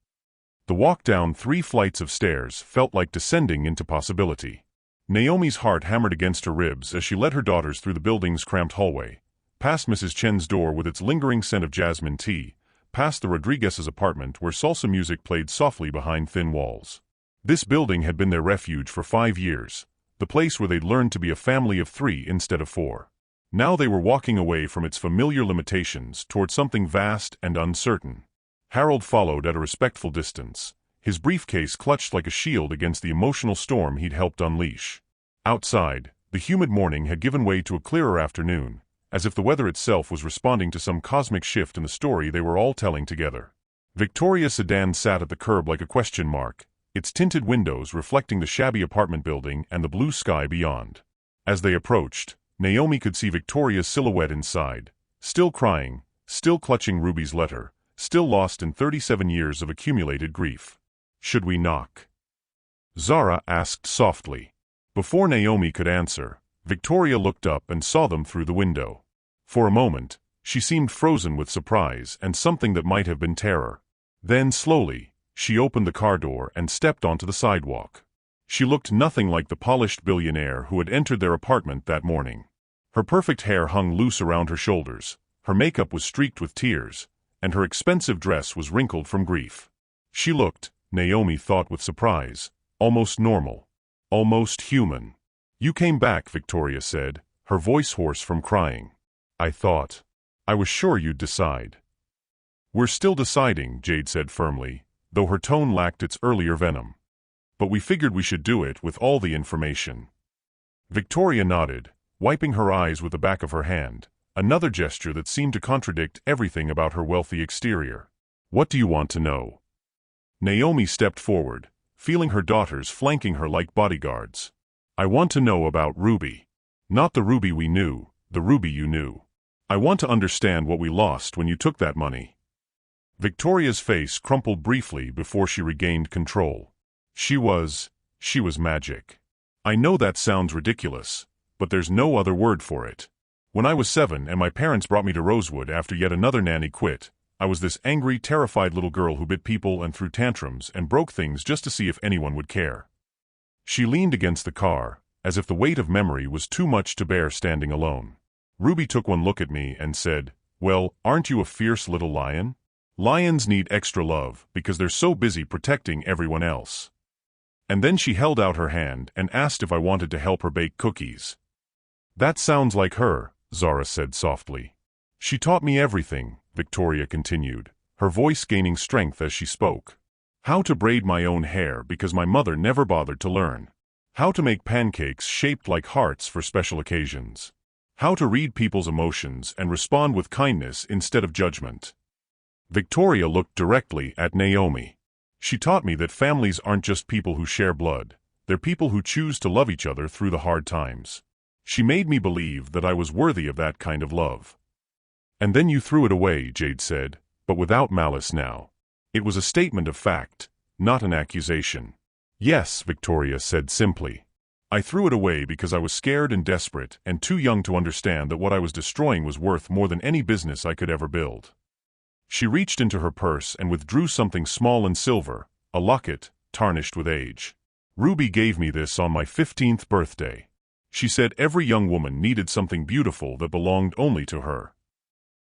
The walk down 3 flights of stairs felt like descending into possibility. Naomi's heart hammered against her ribs as she led her daughters through the building's cramped hallway, past Mrs. Chen's door with its lingering scent of jasmine tea, past the Rodriguez's apartment where salsa music played softly behind thin walls. This building had been their refuge for 5 years, the place where they'd learned to be a family of 3 instead of 4. Now they were walking away from its familiar limitations toward something vast and uncertain. Harold followed at a respectful distance, his briefcase clutched like a shield against the emotional storm he'd helped unleash. Outside, the humid morning had given way to a clearer afternoon, as if the weather itself was responding to some cosmic shift in the story they were all telling together. Victoria's sedan sat at the curb like a question mark, its tinted windows reflecting the shabby apartment building and the blue sky beyond. As they approached, Naomi could see Victoria's silhouette inside, still crying, still clutching Ruby's letter, still lost in 37 years of accumulated grief. Should we knock? Zara asked softly. Before Naomi could answer, Victoria looked up and saw them through the window. For a moment, she seemed frozen with surprise and something that might have been terror. Then, slowly, she opened the car door and stepped onto the sidewalk. She looked nothing like the polished billionaire who had entered their apartment that morning. Her perfect hair hung loose around her shoulders, her makeup was streaked with tears, and her expensive dress was wrinkled from grief. She looked, Naomi thought with surprise, almost normal, almost human. You came back, Victoria said, her voice hoarse from crying. I was sure you'd decide. We're still deciding, Jade said firmly, though her tone lacked its earlier venom. But we figured we should do it with all the information. Victoria nodded, wiping her eyes with the back of her hand, another gesture that seemed to contradict everything about her wealthy exterior. What do you want to know? Naomi stepped forward, feeling her daughters flanking her like bodyguards. I want to know about Ruby. Not the Ruby we knew, the Ruby you knew. I want to understand what we lost when you took that money. Victoria's face crumpled briefly before she regained control. She was magic. I know that sounds ridiculous, but there's no other word for it. When I was 7 and my parents brought me to Rosewood after yet another nanny quit, I was this angry, terrified little girl who bit people and threw tantrums and broke things just to see if anyone would care. She leaned against the car, as if the weight of memory was too much to bear standing alone. Ruby took one look at me and said, "Well, aren't you a fierce little lion? Lions need extra love because they're so busy protecting everyone else." And then she held out her hand and asked if I wanted to help her bake cookies. "That sounds like her," Zara said softly. "She taught me everything," Victoria continued, her voice gaining strength as she spoke. "How to braid my own hair because my mother never bothered to learn. How to make pancakes shaped like hearts for special occasions. How to read people's emotions and respond with kindness instead of judgment." Victoria looked directly at Naomi. "She taught me that families aren't just people who share blood, they're people who choose to love each other through the hard times. She made me believe that I was worthy of that kind of love." "And then you threw it away," Jade said, but without malice now. It was a statement of fact, not an accusation. "Yes," Victoria said simply. "I threw it away because I was scared and desperate and too young to understand that what I was destroying was worth more than any business I could ever build." She reached into her purse and withdrew something small and silver, a locket, tarnished with age. "Ruby gave me this on my 15th birthday. She said every young woman needed something beautiful that belonged only to her."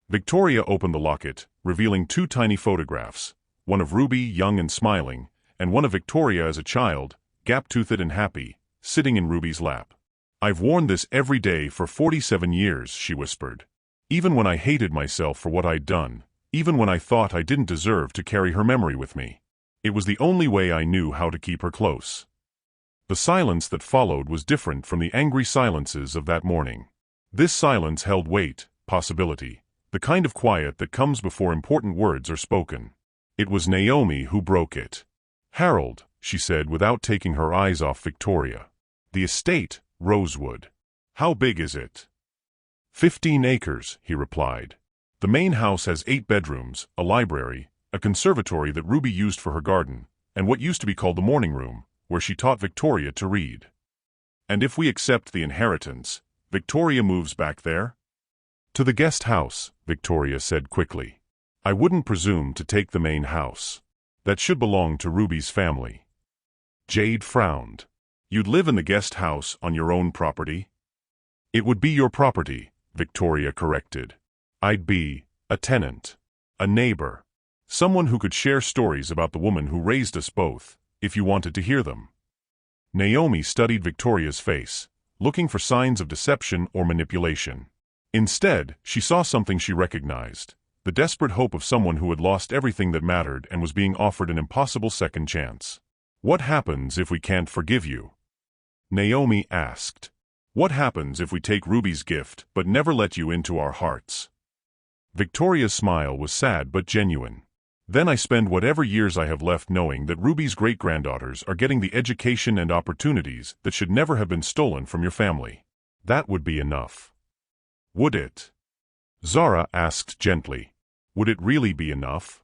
Victoria opened the locket, revealing two tiny photographs, one of Ruby young and smiling, and one of Victoria as a child, gap-toothed and happy, sitting in Ruby's lap. "I've worn this every day for 47 years, she whispered. "Even when I hated myself for what I'd done, even when I thought I didn't deserve to carry her memory with me. It was the only way I knew how to keep her close." The silence that followed was different from the angry silences of that morning. This silence held weight, possibility, the kind of quiet that comes before important words are spoken. It was Naomi who broke it. "Harold," she said without taking her eyes off Victoria. "The estate, Rosewood. How big is it?" 15 acres, he replied. "The main house has 8 bedrooms, a library, a conservatory that Ruby used for her garden, and what used to be called the morning room, where she taught Victoria to read." "And if we accept the inheritance, Victoria moves back there?" "To the guest house," Victoria said quickly. "I wouldn't presume to take the main house. That should belong to Ruby's family." Jade frowned. "You'd live in the guest house on your own property?" "It would be your property," Victoria corrected. "I'd be a tenant, a neighbor, someone who could share stories about the woman who raised us both, if you wanted to hear them." Naomi studied Victoria's face, looking for signs of deception or manipulation. Instead, she saw something she recognized, the desperate hope of someone who had lost everything that mattered and was being offered an impossible second chance. "What happens if we can't forgive you?" Naomi asked. "What happens if we take Ruby's gift but never let you into our hearts?" Victoria's smile was sad but genuine. "Then I spend whatever years I have left knowing that Ruby's great-granddaughters are getting the education and opportunities that should never have been stolen from your family. That would be enough." "Would it?" Zara asked gently. "Would it really be enough?"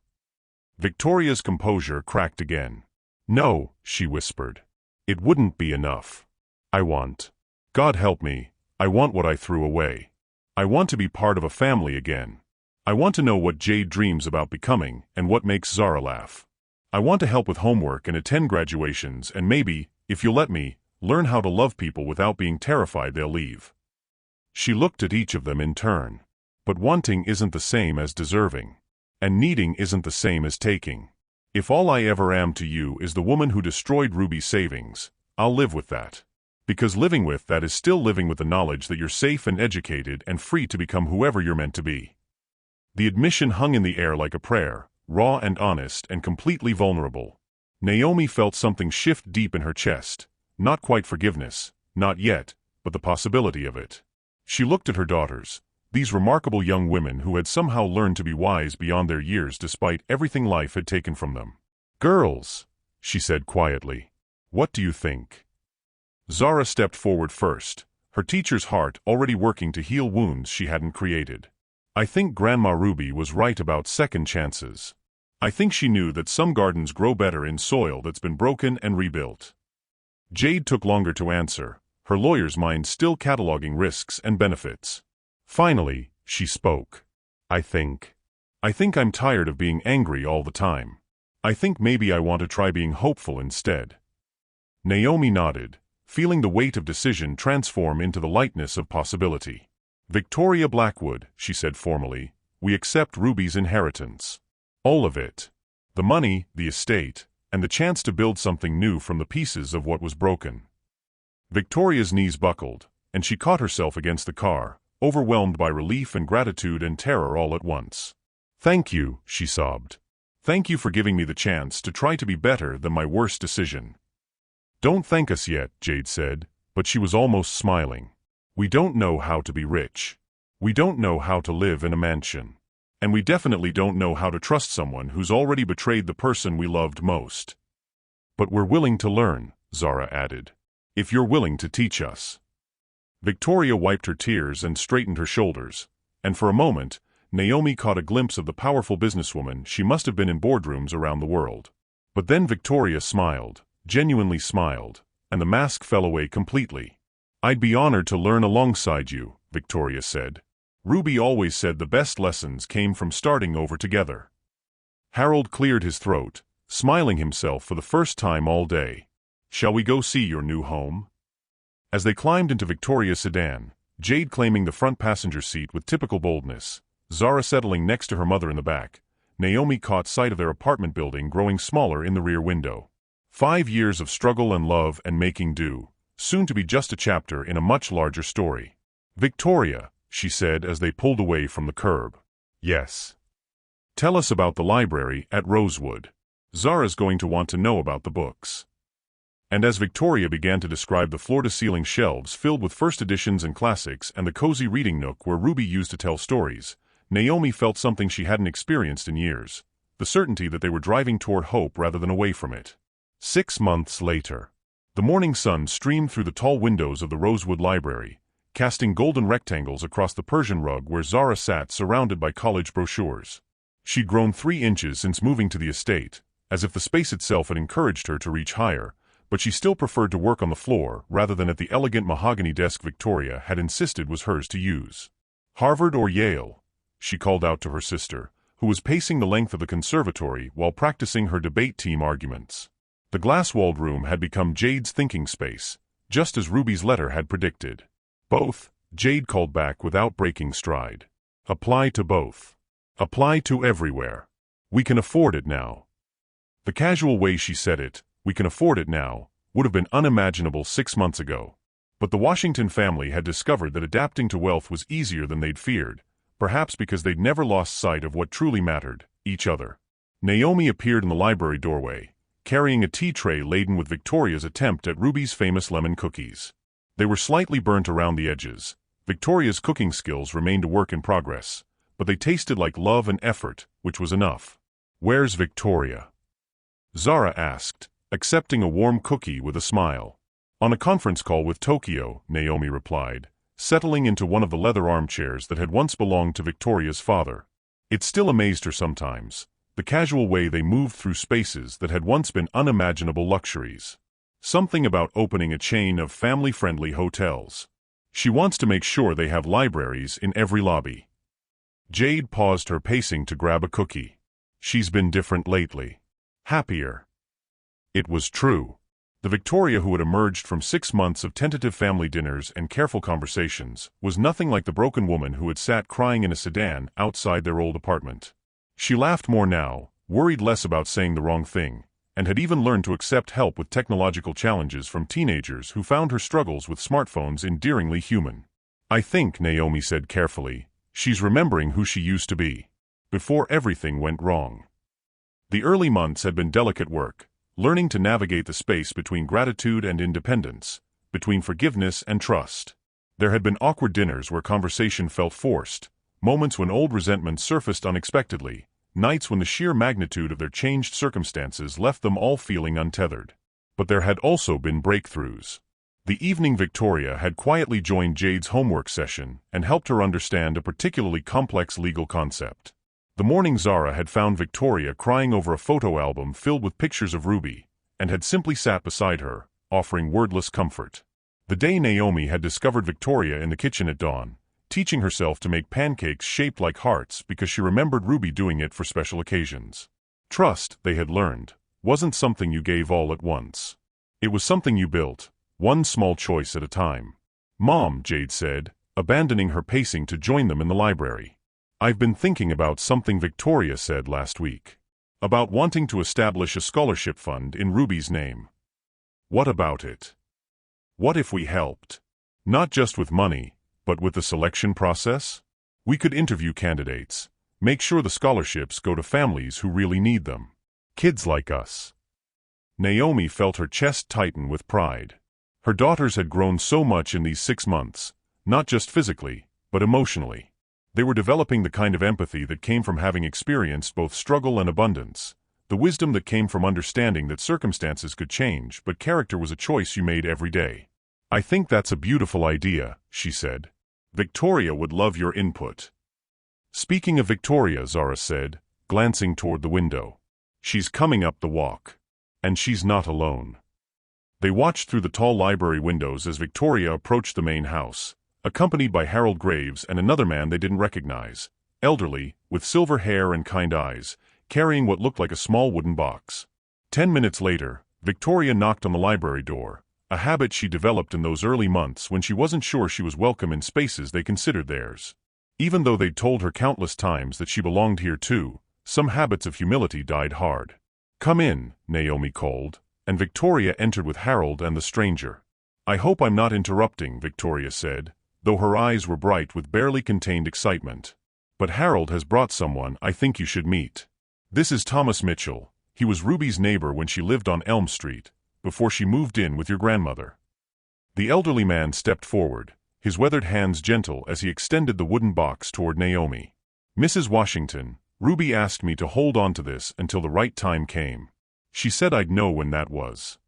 Victoria's composure cracked again. "No," she whispered. "It wouldn't be enough. God help me, I want what I threw away. I want to be part of a family again. I want to know what Jade dreams about becoming and what makes Zara laugh. I want to help with homework and attend graduations and maybe, if you'll let me, learn how to love people without being terrified they'll leave." She looked at each of them in turn. "But wanting isn't the same as deserving. And needing isn't the same as taking. If all I ever am to you is the woman who destroyed Ruby's savings, I'll live with that. Because living with that is still living with the knowledge that you're safe and educated and free to become whoever you're meant to be." The admission hung in the air like a prayer, raw and honest and completely vulnerable. Naomi felt something shift deep in her chest, not quite forgiveness, not yet, but the possibility of it. She looked at her daughters, these remarkable young women who had somehow learned to be wise beyond their years despite everything life had taken from them. "Girls," she said quietly, "what do you think?" Zara stepped forward first, her teacher's heart already working to heal wounds she hadn't created. "I think Grandma Ruby was right about second chances. I think she knew that some gardens grow better in soil that's been broken and rebuilt." Jade took longer to answer, her lawyer's mind still cataloging risks and benefits. Finally, she spoke. I think I think I'm tired of being angry all the time. I think maybe I want to try being hopeful instead." Naomi nodded, feeling the weight of decision transform into the lightness of possibility. "Victoria Blackwood," she said formally, "we accept Ruby's inheritance. All of it. The money, the estate, and the chance to build something new from the pieces of what was broken." Victoria's knees buckled, and she caught herself against the car, overwhelmed by relief and gratitude and terror all at once. "Thank you," she sobbed. "Thank you for giving me the chance to try to be better than my worst decision." "Don't thank us yet," Jade said, but she was almost smiling. "We don't know how to be rich. We don't know how to live in a mansion. And we definitely don't know how to trust someone who's already betrayed the person we loved most. But we're willing to learn," Zara added. "If you're willing to teach us." Victoria wiped her tears and straightened her shoulders, and for a moment, Naomi caught a glimpse of the powerful businesswoman she must have been in boardrooms around the world. But then Victoria smiled, genuinely smiled, and the mask fell away completely. "I'd be honored to learn alongside you," Victoria said. "Ruby always said the best lessons came from starting over together." Harold cleared his throat, smiling himself for the first time all day. "Shall we go see your new home?" As they climbed into Victoria's sedan, Jade claiming the front passenger seat with typical boldness, Zara settling next to her mother in the back, Naomi caught sight of their apartment building growing smaller in the rear window. 5 years of struggle and love and making do, soon to be just a chapter in a much larger story. "Victoria," she said as they pulled away from the curb. "Yes." "Tell us about the library at Rosewood. Zara's going to want to know about the books." And as Victoria began to describe the floor-to-ceiling shelves filled with first editions and classics and the cozy reading nook where Ruby used to tell stories, Naomi felt something she hadn't experienced in years, the certainty that they were driving toward hope rather than away from it. 6 months later. The morning sun streamed through the tall windows of the Rosewood Library, casting golden rectangles across the Persian rug where Zara sat surrounded by college brochures. She'd grown 3 inches since moving to the estate, as if the space itself had encouraged her to reach higher, but she still preferred to work on the floor rather than at the elegant mahogany desk Victoria had insisted was hers to use. "Harvard or Yale?" she called out to her sister, who was pacing the length of the conservatory while practicing her debate team arguments. The glass-walled room had become Jade's thinking space, just as Ruby's letter had predicted. "Both," Jade called back without breaking stride. "Apply to both. Apply to everywhere. We can afford it now." The casual way she said it, "we can afford it now," would have been unimaginable 6 months ago. But the Washington family had discovered that adapting to wealth was easier than they'd feared, perhaps because they'd never lost sight of what truly mattered, each other. Naomi appeared in the library doorway, carrying a tea tray laden with Victoria's attempt at Ruby's famous lemon cookies. They were slightly burnt around the edges. Victoria's cooking skills remained a work in progress, but they tasted like love and effort, which was enough. "Where's Victoria?" Zara asked, accepting a warm cookie with a smile. "On a conference call with Tokyo," Naomi replied, settling into one of the leather armchairs that had once belonged to Victoria's father. It still amazed her sometimes, the casual way they moved through spaces that had once been unimaginable luxuries. Something about opening a chain of family-friendly hotels. "She wants to make sure they have libraries in every lobby." Jade paused her pacing to grab a cookie. "She's been different lately. Happier." It was true. The Victoria who had emerged from 6 months of tentative family dinners and careful conversations was nothing like the broken woman who had sat crying in a sedan outside their old apartment. She laughed more now, worried less about saying the wrong thing, and had even learned to accept help with technological challenges from teenagers who found her struggles with smartphones endearingly human. "I think," Naomi said carefully, "she's remembering who she used to be, before everything went wrong." The early months had been delicate work, learning to navigate the space between gratitude and independence, between forgiveness and trust. There had been awkward dinners where conversation felt forced, moments when old resentment surfaced unexpectedly, nights when the sheer magnitude of their changed circumstances left them all feeling untethered. But there had also been breakthroughs. The evening Victoria had quietly joined Jade's homework session and helped her understand a particularly complex legal concept. The morning Zara had found Victoria crying over a photo album filled with pictures of Ruby, and had simply sat beside her, offering wordless comfort. The day Naomi had discovered Victoria in the kitchen at dawn, teaching herself to make pancakes shaped like hearts because she remembered Ruby doing it for special occasions. Trust, they had learned, wasn't something you gave all at once. It was something you built, one small choice at a time. "Mom," Jade said, abandoning her pacing to join them in the library. "I've been thinking about something Victoria said last week. About wanting to establish a scholarship fund in Ruby's name." "What about it? What if we helped? Not just with money, but with the selection process? We could interview candidates, make sure the scholarships go to families who really need them. Kids like us." Naomi felt her chest tighten with pride. Her daughters had grown so much in these 6 months, not just physically, but emotionally. They were developing the kind of empathy that came from having experienced both struggle and abundance, the wisdom that came from understanding that circumstances could change, but character was a choice you made every day. "I think that's a beautiful idea," she said. "Victoria would love your input." "Speaking of Victoria," Zara said, glancing toward the window. "She's coming up the walk. And she's not alone." They watched through the tall library windows as Victoria approached the main house, accompanied by Harold Graves and another man they didn't recognize, elderly, with silver hair and kind eyes, carrying what looked like a small wooden box. 10 minutes later, Victoria knocked on the library door, a habit she developed in those early months when she wasn't sure she was welcome in spaces they considered theirs. Even though they'd told her countless times that she belonged here too, some habits of humility died hard. "Come in," Naomi called, and Victoria entered with Harold and the stranger. "I hope I'm not interrupting," Victoria said, though her eyes were bright with barely contained excitement. "But Harold has brought someone I think you should meet. This is Thomas Mitchell. He was Ruby's neighbor when she lived on Elm Street, before she moved in with your grandmother." The elderly man stepped forward, his weathered hands gentle as he extended the wooden box toward Naomi. "Mrs. Washington, Ruby asked me to hold on to this until the right time came. She said I'd know when that was."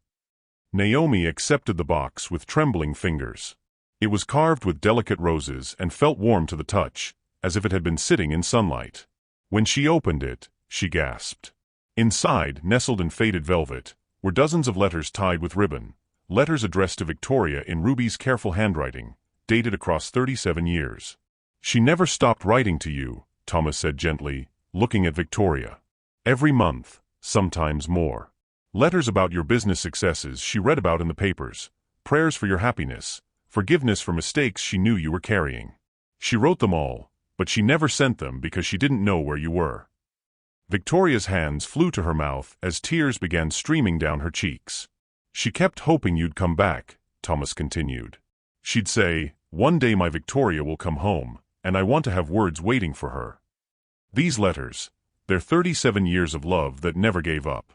Naomi accepted the box with trembling fingers. It was carved with delicate roses and felt warm to the touch, as if it had been sitting in sunlight. When she opened it, she gasped. Inside, nestled in faded velvet, were dozens of letters tied with ribbon, letters addressed to Victoria in Ruby's careful handwriting, dated across 37 years. "She never stopped writing to you," Thomas said gently, looking at Victoria. "Every month, sometimes more. Letters about your business successes she read about in the papers, prayers for your happiness, forgiveness for mistakes she knew you were carrying. She wrote them all, but she never sent them because she didn't know where you were." Victoria's hands flew to her mouth as tears began streaming down her cheeks. "She kept hoping you'd come back," Thomas continued. "She'd say, 'One day my Victoria will come home, and I want to have words waiting for her.' These letters, they're 37 years of love that never gave up."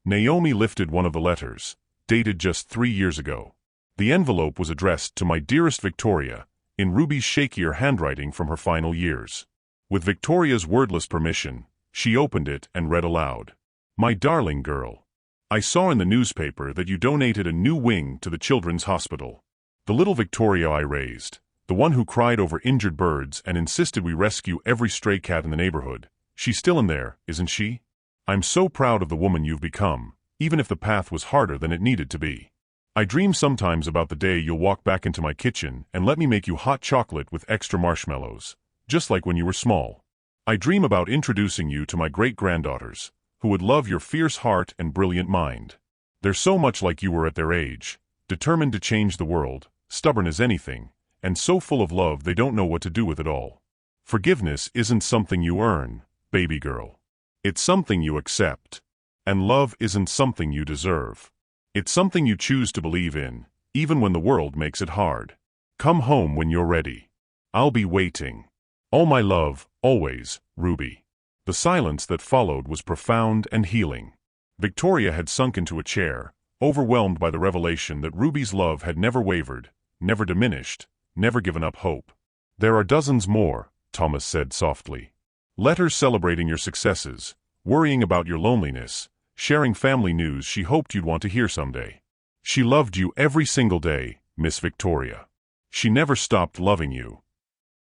Naomi lifted one of the letters, dated just 3 years ago. The envelope was addressed to "My dearest Victoria," in Ruby's shakier handwriting from her final years. With Victoria's wordless permission, she opened it and read aloud. "My darling girl, I saw in the newspaper that you donated a new wing to the Children's Hospital. The little Victoria I raised, the one who cried over injured birds and insisted we rescue every stray cat in the neighborhood, she's still in there, isn't she? I'm so proud of the woman you've become, even if the path was harder than it needed to be. I dream sometimes about the day you'll walk back into my kitchen and let me make you hot chocolate with extra marshmallows, just like when you were small. I dream about introducing you to my great-granddaughters, who would love your fierce heart and brilliant mind. They're so much like you were at their age, determined to change the world, stubborn as anything, and so full of love they don't know what to do with it all. Forgiveness isn't something you earn, baby girl. It's something you accept. And love isn't something you deserve. It's something you choose to believe in, even when the world makes it hard. Come home when you're ready. I'll be waiting. All my love, always, Ruby." The silence that followed was profound and healing. Victoria had sunk into a chair, overwhelmed by the revelation that Ruby's love had never wavered, never diminished, never given up hope. "There are dozens more," Thomas said softly. "Letters celebrating your successes, worrying about your loneliness, sharing family news she hoped you'd want to hear someday. She loved you every single day, Miss Victoria. She never stopped loving you."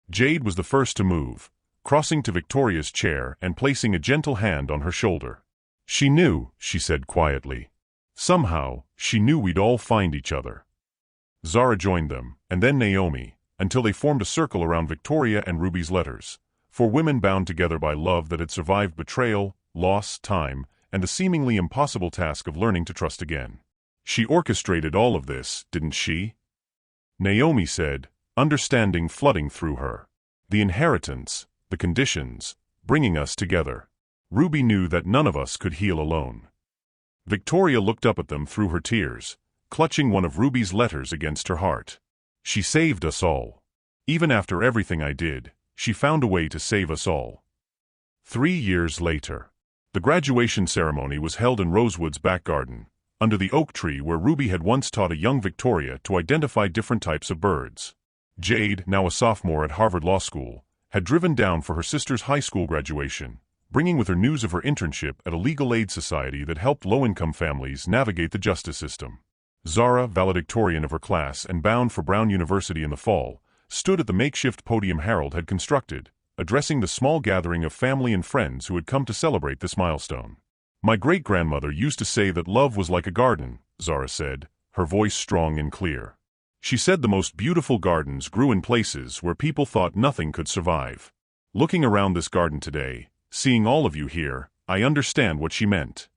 Jade was the first to move, crossing to Victoria's chair and placing a gentle hand on her shoulder. "She knew," she said quietly. "Somehow, she knew we'd all find each other." Zara joined them, and then Naomi, until they formed a circle around Victoria and Ruby's letters. 4 women bound together by love that had survived betrayal, loss, time, and the seemingly impossible task of learning to trust again. She orchestrated all of this, didn't she? Naomi said, understanding flooding through her. The inheritance, the conditions, bringing us together. Ruby knew that none of us could heal alone. Victoria looked up at them through her tears, clutching one of Ruby's letters against her heart. She saved us all. Even after everything I did, she found a way to save us all. 3 years later. The graduation ceremony was held in Rosewood's back garden, under the oak tree where Ruby had once taught a young Victoria to identify different types of birds. Jade, now a sophomore at Harvard Law School, had driven down for her sister's high school graduation, bringing with her news of her internship at a legal aid society that helped low-income families navigate the justice system. Zara, valedictorian of her class and bound for Brown University in the fall, stood at the makeshift podium Harold had constructed, addressing the small gathering of family and friends who had come to celebrate this milestone. My great-grandmother used to say that love was like a garden, Zara said, her voice strong and clear. She said the most beautiful gardens grew in places where people thought nothing could survive. Looking around this garden today, seeing all of you here, I understand what she meant.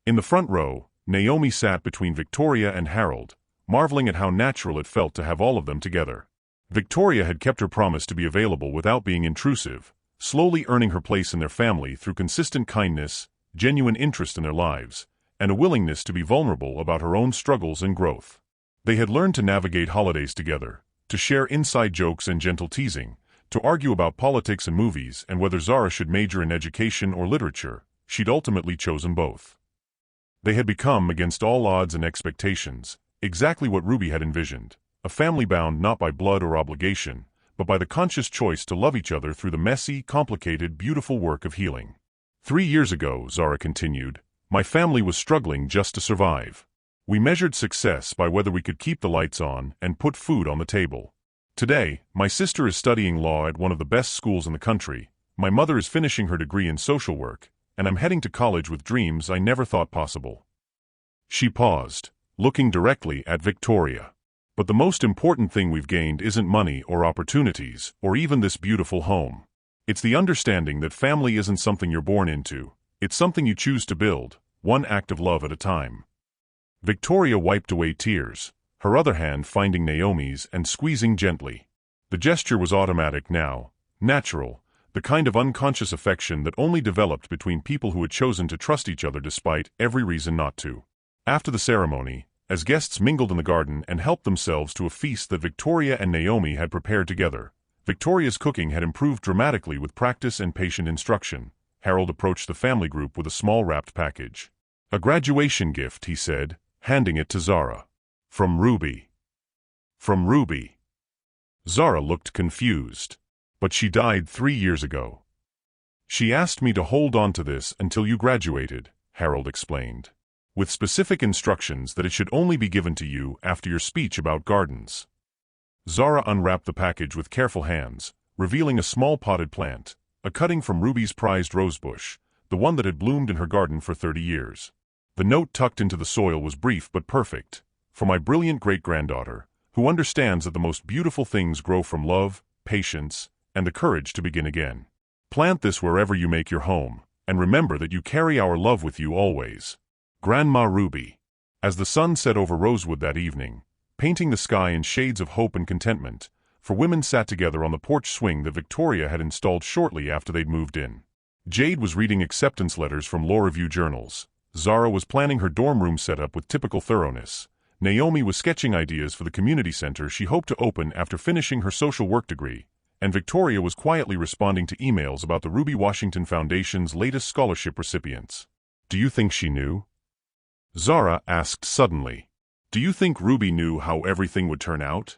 In the front row, Naomi sat between Victoria and Harold, marveling at how natural it felt to have all of them together. Victoria had kept her promise to be available without being intrusive, slowly earning her place in their family through consistent kindness, genuine interest in their lives, and a willingness to be vulnerable about her own struggles and growth. They had learned to navigate holidays together, to share inside jokes and gentle teasing, to argue about politics and movies and whether Zara should major in education or literature. She'd ultimately chosen both. They had become, against all odds and expectations, exactly what Ruby had envisioned. A family bound not by blood or obligation, but by the conscious choice to love each other through the messy, complicated, beautiful work of healing. 3 years ago, Zara continued, my family was struggling just to survive. We measured success by whether we could keep the lights on and put food on the table. Today, my sister is studying law at one of the best schools in the country, my mother is finishing her degree in social work, and I'm heading to college with dreams I never thought possible. She paused, looking directly at Victoria. But the most important thing we've gained isn't money or opportunities, or even this beautiful home. It's the understanding that family isn't something you're born into, it's something you choose to build, one act of love at a time. Victoria wiped away tears, her other hand finding Naomi's and squeezing gently. The gesture was automatic now, natural, the kind of unconscious affection that only developed between people who had chosen to trust each other despite every reason not to. After the ceremony, as guests mingled in the garden and helped themselves to a feast that Victoria and Naomi had prepared together, Victoria's cooking had improved dramatically with practice and patient instruction. Harold approached the family group with a small wrapped package. A graduation gift, he said, handing it to Zara. From Ruby. From Ruby. Zara looked confused. But she died 3 years ago. She asked me to hold on to this until you graduated, Harold explained, with specific instructions that it should only be given to you after your speech about gardens. Zara unwrapped the package with careful hands, revealing a small potted plant, a cutting from Ruby's prized rosebush, the one that had bloomed in her garden for 30 years. The note tucked into the soil was brief but perfect. For my brilliant great-granddaughter, who understands that the most beautiful things grow from love, patience, and the courage to begin again. Plant this wherever you make your home, and remember that you carry our love with you always. Grandma Ruby. As the sun set over Rosewood that evening, painting the sky in shades of hope and contentment, 4 women sat together on the porch swing that Victoria had installed shortly after they'd moved in. Jade was reading acceptance letters from law review journals. Zara was planning her dorm room setup with typical thoroughness. Naomi was sketching ideas for the community center she hoped to open after finishing her social work degree, and Victoria was quietly responding to emails about the Ruby Washington Foundation's latest scholarship recipients. Do you think she knew? Zara asked suddenly. Do you think Ruby knew how everything would turn out?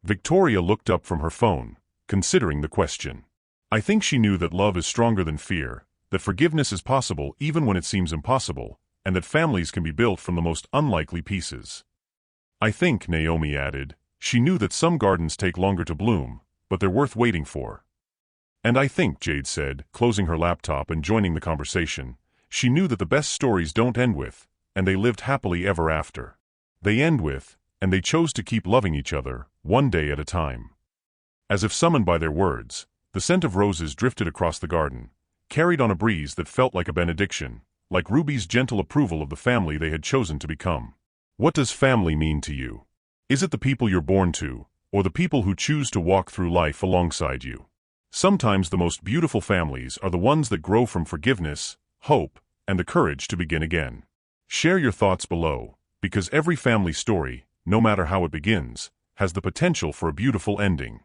Victoria looked up from her phone, considering the question. I think she knew that love is stronger than fear, that forgiveness is possible even when it seems impossible, and that families can be built from the most unlikely pieces. I think, Naomi added, she knew that some gardens take longer to bloom, but they're worth waiting for. And I think, Jade said, closing her laptop and joining the conversation, she knew that the best stories don't end with, and they lived happily ever after. They end with, and they chose to keep loving each other, one day at a time. As if summoned by their words, the scent of roses drifted across the garden, carried on a breeze that felt like a benediction, like Ruby's gentle approval of the family they had chosen to become. What does family mean to you? Is it the people you're born to, or the people who choose to walk through life alongside you? Sometimes the most beautiful families are the ones that grow from forgiveness, hope, and the courage to begin again. Share your thoughts below, because every family story, no matter how it begins, has the potential for a beautiful ending.